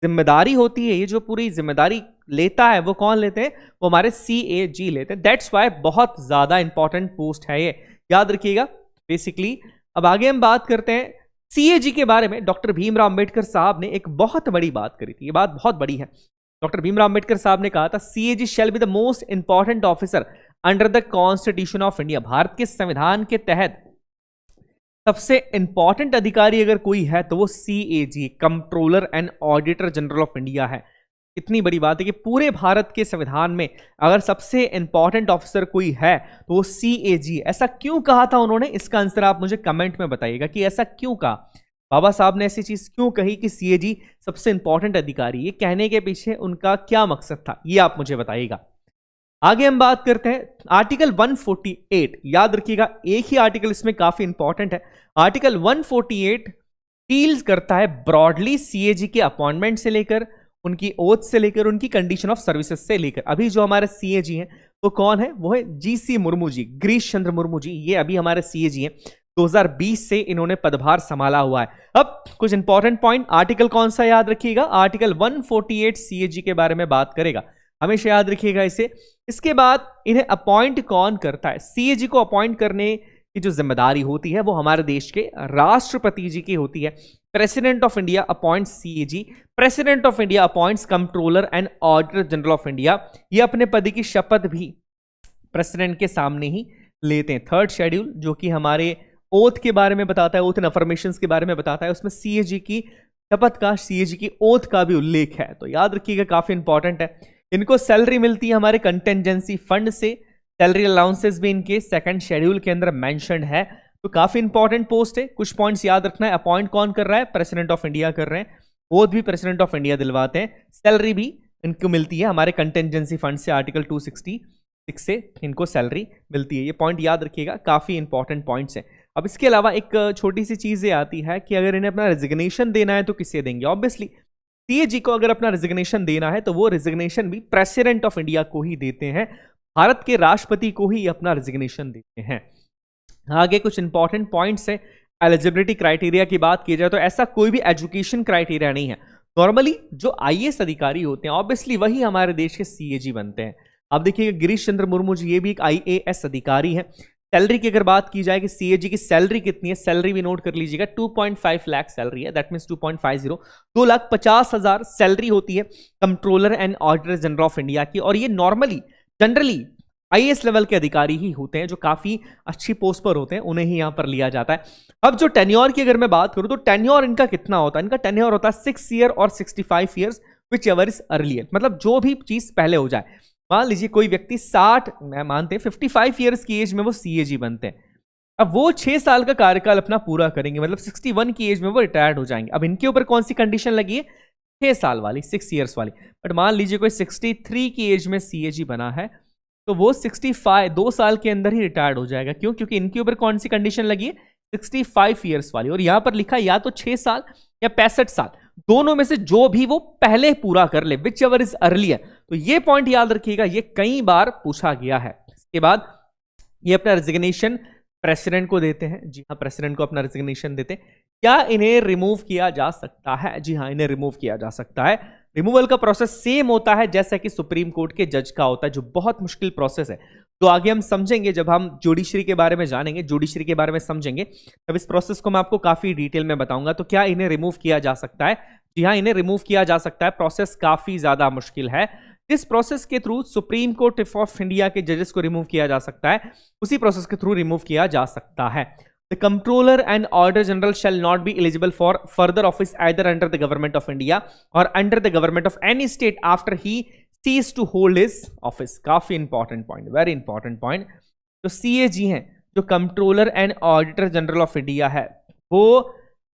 जिम्मेदारी होती है, ये जो पूरी जिम्मेदारी लेता है, वो कौन लेते हैं? वो हमारे सीएजी लेते हैं। दैट्स वाई बहुत ज्यादा इंपॉर्टेंट पोस्ट है ये, याद रखिएगा। बेसिकली अब आगे हम बात करते हैं सीएजी के बारे में। डॉक्टर भीमराव अंबेडकर साहब ने एक बहुत बड़ी बात करी थी, ये बात बहुत बड़ी है। डॉक्टर भीमराव अंबेडकर साहब ने कहा था, CAG shall be the most important officer under the constitution of India. Bharat के संविधान के तहत सबसे इंपॉर्टेंट अधिकारी अगर कोई है तो वो CAG, controller and auditor general of India है। इतनी बड़ी बात है कि पूरे भारत के संविधान में अगर सबसे इंपॉर्टेंट ऑफिसर कोई है तो वो सीएजी। ऐसा क्यों कहा था उन्होंने? इसका आंसर आप मुझे कमेंट में बताइएगा कि ऐसा क्यों कहा, बाबा साहब ने ऐसी चीज क्यों कही कि सीएजी सबसे इंपॉर्टेंट अधिकारी। ये कहने के पीछे उनका क्या मकसद था, ये आप मुझे बताइएगा। आगे हम बात करते हैं आर्टिकल 148। याद रखिएगा, एक ही आर्टिकल इसमें काफी इंपॉर्टेंट है। आर्टिकल 148 डील्स करता है ब्रॉडली सीएजी के अपॉइंटमेंट से लेकर, उनकी ओथ से लेकर, उनकी कंडीशन ऑफ सर्विसेज से लेकर। अभी जो हमारे सीएजी हैं वो कौन है? वो है जीसी मुर्मू जी, गिरीश चंद्र मुर्मू जी। ये अभी हमारे सीएजी हैं, 2020 से इन्होंने पदभार संभाला हुआ है। अब कुछ इंपॉर्टेंट पॉइंट, आर्टिकल कौन सा याद रखिएगा? आर्टिकल 148 सीएजी के बारे में बात करेगा, हमेशा याद रखिएगा इसे। इसके बाद इन्हें अपॉइंट कौन करता है? सीएजी को अपॉइंट करने की जो जिम्मेदारी होती है वो हमारे देश के राष्ट्रपति जी की होती है। President of India appoints CAG, president of India appoints controller and auditor general of India. ये अपने पद की शपथ भी प्रेसिडेंट के सामने ही लेते हैं। थर्ड शेड्यूल जो कि हमारे ओथ के बारे में बताता है, ओथ एंड अफर्मेशंस के बारे में बताता है, उसमें सीएजी की शपथ का, सीएजी की ओथ का भी उल्लेख है। तो याद रखिएगा, काफी इंपॉर्टेंट है। इनको सैलरी मिलती है हमारे कंटिजेंसी फंड से, सैलरी अलाउंसेस भी इनके सेकंड शेड्यूल के अंदर मेंशन्ड है। तो काफी इंपॉर्टेंट पोस्ट है। कुछ पॉइंट्स याद रखना है। अपॉइंट कौन कर रहा है? प्रेसिडेंट ऑफ इंडिया कर रहे हैं। ओथ भी प्रेसिडेंट ऑफ इंडिया दिलवाते हैं, सैलरी भी इनको मिलती है हमारे कंटेंजेंसी फंड से, आर्टिकल 266 से इनको सैलरी मिलती है। ये पॉइंट याद रखिएगा, काफी इंपॉर्टेंट पॉइंट्स हैं। अब इसके अलावा एक छोटी सी चीज ये आती है कि अगर इन्हें अपना रेजिग्नेशन देना है तो किसे देंगे। ऑब्वियसली सीएजी को अगर अपना रेजिग्नेशन देना है तो वो रेजिग्नेशन भी प्रेसिडेंट ऑफ इंडिया को ही देते हैं, भारत के राष्ट्रपति को ही अपना रेजिग्नेशन देते हैं। आगे कुछ इंपॉर्टेंट पॉइंट्स है। एलिजिबिलिटी क्राइटेरिया की बात की जाए तो ऐसा कोई भी एजुकेशन क्राइटेरिया नहीं है। नॉर्मली जो आईएएस अधिकारी होते हैं ऑब्वियसली वही हमारे देश के सीएजी बनते हैं। अब देखिएगा गिरीश चंद्र मुर्मू जी, ये भी एक आईएएस अधिकारी है। सैलरी की अगर बात की जाए कि सीएजी की सैलरी कितनी है, सैलरी भी नोट कर लीजिएगा, 2.5 लाख सैलरी है, दैट मींस 2.50 2,50,000 सैलरी होती है controller and auditor general of India की। और ये नॉर्मली जनरली आईएएस लेवल के अधिकारी ही होते हैं, जो काफी अच्छी पोस्ट पर होते हैं, उन्हें ही यहां पर लिया जाता है। अब जो टेन्योर की अगर मैं बात करूं तो टेन्योर इनका कितना होता है, इनका टेन्योर होता है 6 ईयर और 65 years which ever is earlier. मतलब जो भी चीज पहले हो जाए, मान लीजिए कोई व्यक्ति 60 मानते हैं 55 ईयर्स की एज में वो सीएजी बनते हैं, अब वो 6 साल का कार्यकाल अपना पूरा करेंगे, मतलब 61 की एज में वो रिटायर्ड हो जाएंगे। अब इनके ऊपर कौन सी कंडीशन लगी है, 6 साल वाली, 6 ईयर्स वाली। बट मान लीजिए कोई 63 की एज में सीएजी बना है तो वो 65 2 साल के अंदर ही रिटायर्ड हो जाएगा। क्यों? क्योंकि इनके ऊपर कौन सी कंडीशन लगी है, 65 ईयर्स वाली। और यहां पर लिखा या तो 6 साल या 65 साल, दोनों में से जो भी वो पहले पूरा कर ले, विच एवर इज अर्लियर। तो ये पॉइंट याद रखिएगा, ये कई बार पूछा गया है। इसके बाद ये अपना रेजिग्नेशन प्रेसिडेंट को देते हैं। जी हाँ, प्रेसिडेंट को अपना रेजिग्नेशन देते हैं। क्या इन्हें रिमूव किया जा सकता है? जी हाँ, इन्हें रिमूव किया जा सकता है। रिमूवल का प्रोसेस सेम होता है जैसा कि सुप्रीम कोर्ट के जज का होता है, जो बहुत मुश्किल प्रोसेस है। तो आगे हम समझेंगे, जब हम जुडिशरी के बारे में जानेंगे, जुडिशरी के बारे में समझेंगे, तब इस प्रोसेस को मैं आपको काफी डिटेल में बताऊंगा। तो क्या इन्हें रिमूव किया जा सकता है? जी हाँ, इन्हें रिमूव किया जा सकता है। प्रोसेस काफी ज्यादा मुश्किल है। जिस प्रोसेस के through supreme court of India के जजेस को रिमूव किया जा सकता है, उसी प्रोसेस के थ्रू रिमूव किया जा सकता है। The comptroller and auditor general shall not be eligible for further office either under the government of India or under the government of any state after he cease to hold his office. काफी important point, very important point. जो CAG हैं, जो controller and auditor general of India है, वो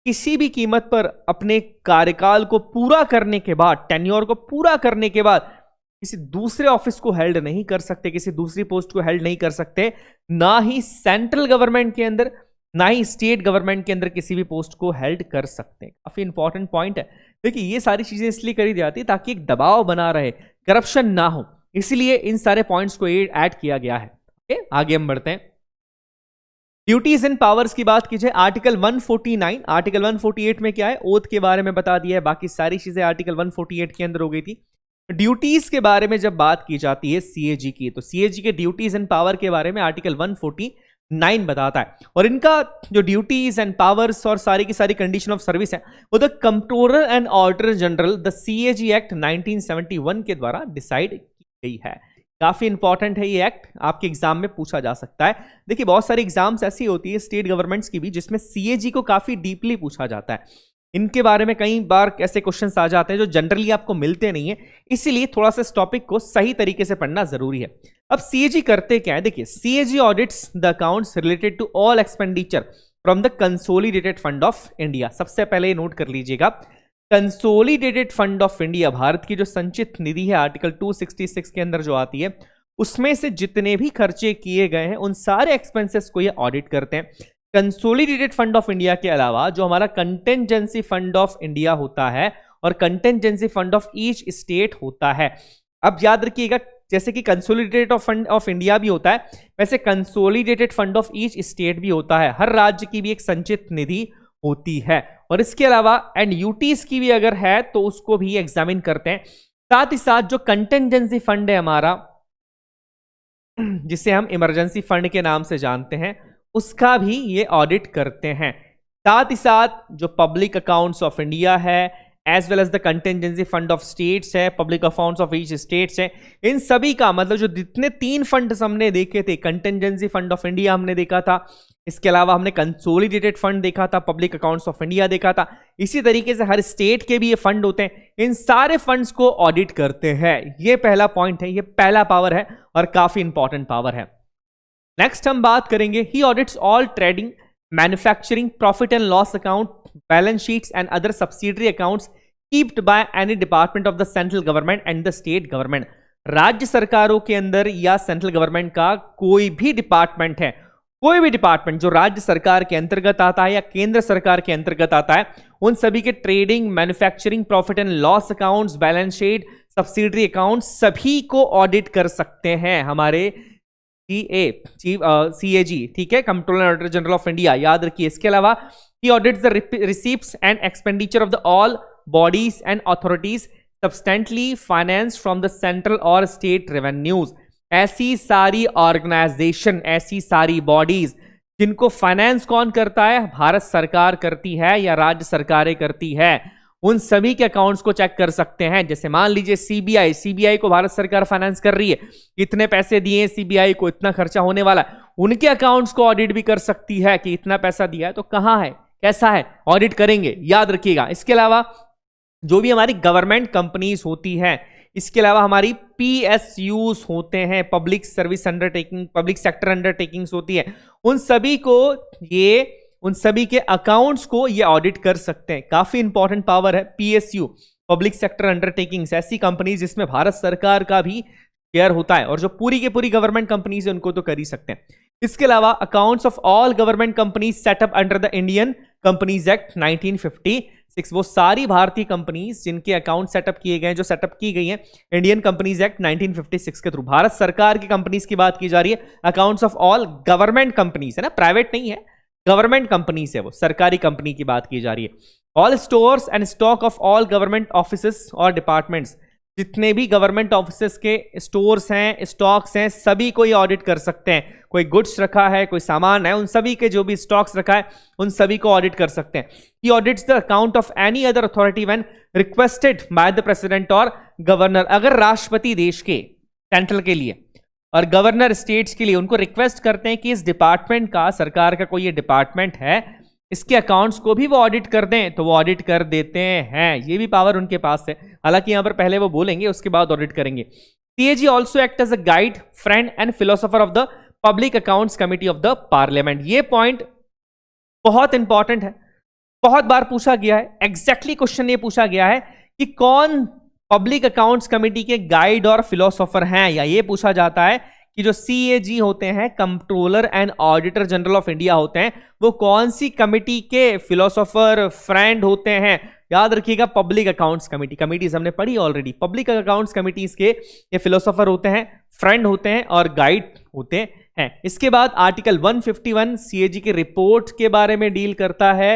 किसी भी कीमत पर अपने कार्यकाल को पूरा करने के बाद, टेन्योर को पूरा करने के बाद किसी दूसरे ऑफिस को हेल्ड नहीं कर सकते, किसी दूसरी पोस्ट को हेल्ड नहीं कर सकते, ना ही सेंट्रल गवर्नमेंट के अंदर ना ही स्टेट गवर्नमेंट के अंदर किसी भी पोस्ट को हेल्ड कर सकते हैं। काफी इंपॉर्टेंट पॉइंट है। देखिए, ये सारी चीजें इसलिए करी जाती है ताकि एक दबाव बना रहे, करप्शन ना हो, इसलिए इन सारे पॉइंट्स को ऐड किया गया है। ओके, आगे हम बढ़ते हैं। ड्यूटीज एंड पावर्स की बात कीजिए, आर्टिकल 149, आर्टिकल 148 में क्या है, ओथ के बारे में बता दिया है, बाकी सारी चीजें आर्टिकल 148 के अंदर हो गई थी। ड्यूटीज के बारे में जब बात की जाती है सीएजी की, तो सीएजी के ड्यूटीज एंड पावर के बारे में आर्टिकल 149 बताता है। और इनका जो ड्यूटीज एंड पावर्स और सारी की सारी कंडीशन ऑफ सर्विस है, वो the controller and auditor general the CAG act 1971 के द्वारा डिसाइड की गई है। काफी इंपॉर्टेंट है ये एक्ट, आपके एग्जाम में पूछा जा सकता है। देखिए, बहुत सारी एग्जाम्स ऐसी होती है स्टेट गवर्नमेंट्स की भी, जिसमें सीएजी को काफी डीपली पूछा जाता है। इनके बारे में कई बार ऐसे क्वेश्चंस आ जाते हैं जो जनरली आपको मिलते नहीं है, इसीलिए थोड़ा सा इस टॉपिक को सही तरीके से पढ़ना जरूरी है। अब सीएजी करते क्या है, देखिए, CAG audits the accounts related to all expenditure from the consolidated fund of India. सबसे पहले नोट कर लीजिएगा, consolidated fund of India, Bharat की जो संचित निधि है, आर्टिकल 266 के अंदर जो आती है, उसमें से जितने भी खर्चे किए गए हैं उन सारे एक्सपेंसेस को ये ऑडिट करते हैं। कंसोलिडेटेड फंड ऑफ इंडिया के अलावा जो हमारा कंटेंजेंसी फंड ऑफ इंडिया होता है और contingency fund of each state होता है। अब याद रखिएगा, जैसे कि कंसोलिडेटेड फंड ऑफ इंडिया भी होता है, वैसे consolidated fund of each state भी होता है। हर राज्य की भी एक संचित निधि होती है। और इसके अलावा एंड यूटीज की भी अगर है तो उसको भी एग्जामिन करते हैं। साथ ही साथ जो कंटेंजेंसी फंड है हमारा, जिसे हम इमरजेंसी फंड के नाम से जानते हैं, उसका भी ये ऑडिट करते हैं। साथ ही साथ जो पब्लिक अकाउंट्स ऑफ इंडिया है, as well as the contingency fund of states है, public accounts of each states है, इन सभी का मतलब जो जितने 3 फंड्स हमने देखे थे, कंटेंजेंसी फंड ऑफ इंडिया हमने देखा था, इसके अलावा हमने कंसोलिडेटेड फंड देखा था, पब्लिक अकाउंट्स ऑफ इंडिया देखा था, इसी तरीके से हर स्टेट के भी ये फंड होते हैं, इन सारे फंड्स को ऑडिट करते हैं। ये पहला पॉइंट है, ये पहला पावर है और काफी इंपॉर्टेंट पावर है। नेक्स्ट हम बात करेंगे, he audits all trading, manufacturing, profit and loss account, balance sheets and other subsidiary accounts kept by any department of the central government and the state government. राज्य सरकारों के अंदर या सेंट्रल गवर्नमेंट का कोई भी डिपार्टमेंट है, कोई भी डिपार्टमेंट जो राज्य सरकार के अंतर्गत आता है या केंद्र सरकार के अंतर्गत आता है, उन सभी के trading, manufacturing, profit and loss accounts, balance sheet, subsidiary account सभी को ऑडिट कर सकते हैं हमारे CAG, ठीक है, controller auditor general of India, याद रखिए। इसके अलावा he audits the receipts and expenditure of the all bodies and authorities substantially finance from the central और स्टेट रेवेन्यूज। ऐसी सारी ऑर्गेनाइजेशन, ऐसी सारी बॉडीज जिनको फाइनेंस कौन करता है, भारत सरकार करती है या राज्य सरकारें करती है, उन सभी के अकाउंट्स को चेक कर सकते हैं। जैसे मान लीजिए सीबीआई को भारत सरकार फाइनेंस कर रही है, इतने पैसे दिए सीबीआई को, इतना खर्चा होने वाला है, उनके अकाउंट्स को ऑडिट भी कर सकती है कि इतना पैसा दिया है तो कहां है, कैसा है, ऑडिट करेंगे, याद रखिएगा। इसके अलावा जो भी हमारी गवर्नमेंट कंपनीज होती हैं, इसके अलावा हमारी PSUs होते हैं, public service undertaking, public sector undertakings होती है, उन सभी के अकाउंट्स को ये ऑडिट कर सकते हैं। काफी इंपॉर्टेंट पावर है PSU, पब्लिक सेक्टर अंडरटेकिंग्स, ऐसी कंपनीज जिसमें भारत सरकार का भी शेयर होता है, और जो पूरी की पूरी गवर्नमेंट कंपनीज है उनको तो कर ही सकते हैं। इसके अलावा accounts of all government companies setup under the Indian companies act 1956, वो सारी भारतीय कंपनीज जिनके अकाउंट सेटअप किए गए हैं, जो सेटअप की गई हैं इंडियन कंपनीज एक्ट 1956 के थ्रू, भारत सरकार की कंपनीज की बात की जा रही है। Accounts of all government companies है ना, प्राइवेट नहीं है, गवर्नमेंट कंपनीज है, वो सरकारी कंपनी की बात की जा रही है। All stores and stock of all government offices और डिपार्टमेंट्स, जितने भी गवर्नमेंट ऑफिसेस के स्टोर्स हैं, स्टॉक्स हैं, सभी को ये ऑडिट कर सकते हैं। कोई गुड्स रखा है, कोई सामान है, उन सभी के जो भी स्टॉक्स रखा है उन सभी को ऑडिट कर सकते हैं। He audits the account of any other authority when requested by the president और गवर्नर। अगर राष्ट्रपति देश के, सेंट्रल के लिए, और गवर्नर स्टेट्स के लिए उनको रिक्वेस्ट करते हैं कि इस डिपार्टमेंट का, सरकार का कोई ये डिपार्टमेंट है, इसके अकाउंट्स को भी वो ऑडिट कर दें, तो वो ऑडिट कर देते हैं। ये भी पावर उनके पास है, हालांकि यहां पर पहले वो बोलेंगे उसके बाद ऑडिट करेंगे। CAG also act as a guide, friend and philosopher of the public accounts committee of the parliament. ये पॉइंट बहुत इंपॉर्टेंट है, बहुत बार पूछा गया है, एग्जैक्टली क्वेश्चन ये पूछा गया है कि कौन पब्लिक अकाउंट्स कमेटी के गाइड और फिलोसोफर हैं, या ये पूछा जाता है कि जो CAG होते हैं, controller and auditor general of India होते हैं, वो कौन सी कमेटी के फिलोसोफर, फ्रेंड होते हैं। याद रखिएगा, पब्लिक अकाउंट्स कमेटी, कमेटीज हमने पढ़ी ऑलरेडी, पब्लिक अकाउंट्स कमेटीज के ये फिलोसोफर होते हैं, फ्रेंड होते हैं और गाइड होते हैं। इसके बाद आर्टिकल 151 CAG की रिपोर्ट के बारे में डील करता है।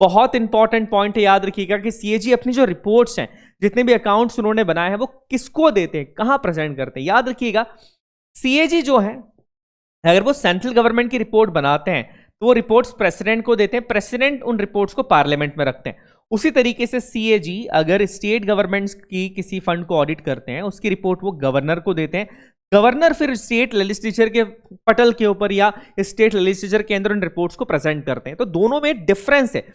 बहुत इंपॉर्टेंट पॉइंट है, याद रखिएगा कि CAG अपनी जो रिपोर्ट्स हैं, जितने भी अकाउंट्स उन्होंने बनाए हैं, वो किसको देते हैं, कहां प्रेजेंट करते हैं। याद रखिएगा CAG जो है, अगर वो सेंट्रल गवर्नमेंट की रिपोर्ट बनाते हैं तो वो रिपोर्ट्स प्रेसिडेंट को देते हैं, प्रेसिडेंट उन रिपोर्ट्स को पार्लियामेंट में रखते हैं। उसी तरीके से CAG अगर स्टेट गवर्नमेंट्स की किसी फंड को ऑडिट करते हैं, उसकी रिपोर्ट वो गवर्नर को देते हैं, गवर्नर फिर स्टेट लेजिस्लेचर के पटल के ऊपर या स्टेट लेजिस्लेचर के अंदर उन रिपोर्ट्स को प्रेजेंट करते हैं। तो दोनों में डिफरेंस है।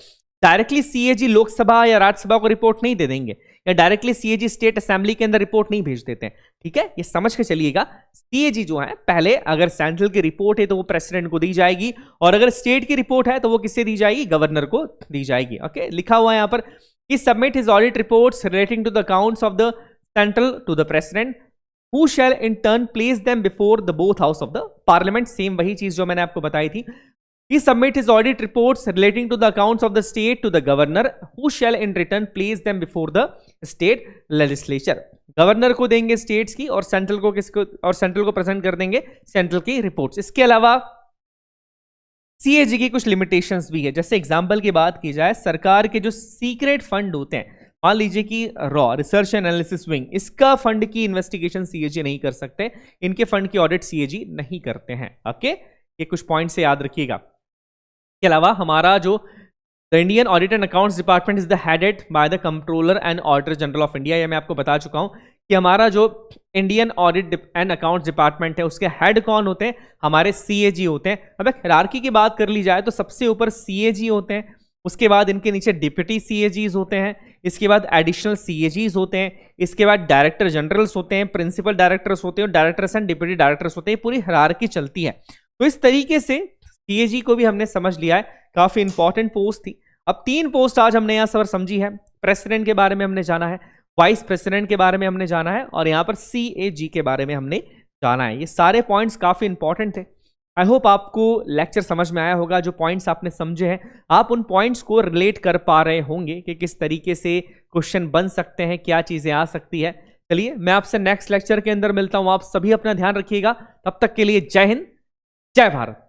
डायरेक्टली CAG लोकसभा या राज्यसभा को रिपोर्ट नहीं दे देंगे, या डायरेक्टली CAG स्टेट असेंबली के अंदर रिपोर्ट नहीं भेज देते हैं, ठीक है, ये समझ के चलिएगा। CAG जो है, पहले अगर सेंट्रल की रिपोर्ट है तो वो प्रेसिडेंट को दी जाएगी, और अगर स्टेट की रिपोर्ट है तो वो किससे दी जाएगी, गवर्नर को दी जाएगी। ओके, लिखा हुआ है यहां पर कि submit his audit reports relating to the accounts of the central to the president, who shall in turn place them before the both house of the parliament। Same वही चीज जो मैंने आपको बताई थी। He submit his audit reports relating to the accounts of the state to the governor, who shall in return place them before the state legislature। Governor को देंगे states की, और सेंट्रल को किसको, और सेंट्रल को प्रेजेंट कर देंगे सेंट्रल की रिपोर्ट्स। इसके अलावा CAG की कुछ लिमिटेशंस भी है। जैसे एग्जांपल की बात की जाए, सरकार के जो सीक्रेट फंड होते हैं, मान लीजिए कि रॉ रिसर्च एनालिसिस विंग, इसका फंड की इन्वेस्टिगेशन CAG नहीं कर सकते, इनके फंड की ऑडिट CAG नहीं करते हैं। ओके, ये कुछ पॉइंट से याद रखिएगा। इसके अलावा हमारा जो the Indian audit and accounts department is the headed by the controller and auditor general of India. ये मैं आपको बता चुका हूं कि हमारा जो Indian audit and accounts department है, उसके हेड कौन होते हैं, हमारे CAG होते हैं। अब हायरार्की की बात कर ली जाए तो सबसे ऊपर CAG होते हैं, उसके बाद इनके नीचे डिप्टी CAGs होते हैं, इसके बाद एडिशनल CAGs होते हैं, इसके बाद डायरेक्टर जनरल्स होते हैं, प्रिंसिपल डायरेक्टर्स होते हैं, और डायरेक्टर्स एंड डिप्टी डायरेक्टर्स होते हैं। पूरी हायरार्की चलती है। तो इस तरीके से CAG को भी हमने समझ लिया है, काफी इंपॉर्टेंट पोस्ट थी। अब 3 पोस्ट आज हमने यहां सर समझी है। प्रेसिडेंट के बारे में हमने जाना है, वाइस प्रेसिडेंट के बारे में हमने जाना है, और यहां पर CAG के बारे में हमने जाना है। ये सारे पॉइंट्स काफी इंपॉर्टेंट थे। आई होप आपको लेक्चर समझ में आया होगा। जो पॉइंट्स आपने समझे हैं, आप उन पॉइंट्स को रिलेट कर पा रहे होंगे कि किस तरीके से क्वेश्चन बन सकते हैं, क्या चीजें आ सकती है। चलिए मैं आपसे नेक्स्ट लेक्चर के अंदर मिलता हूं। आप सभी अपना ध्यान रखिएगा। तब तक के लिए जय हिंद, जय भारत।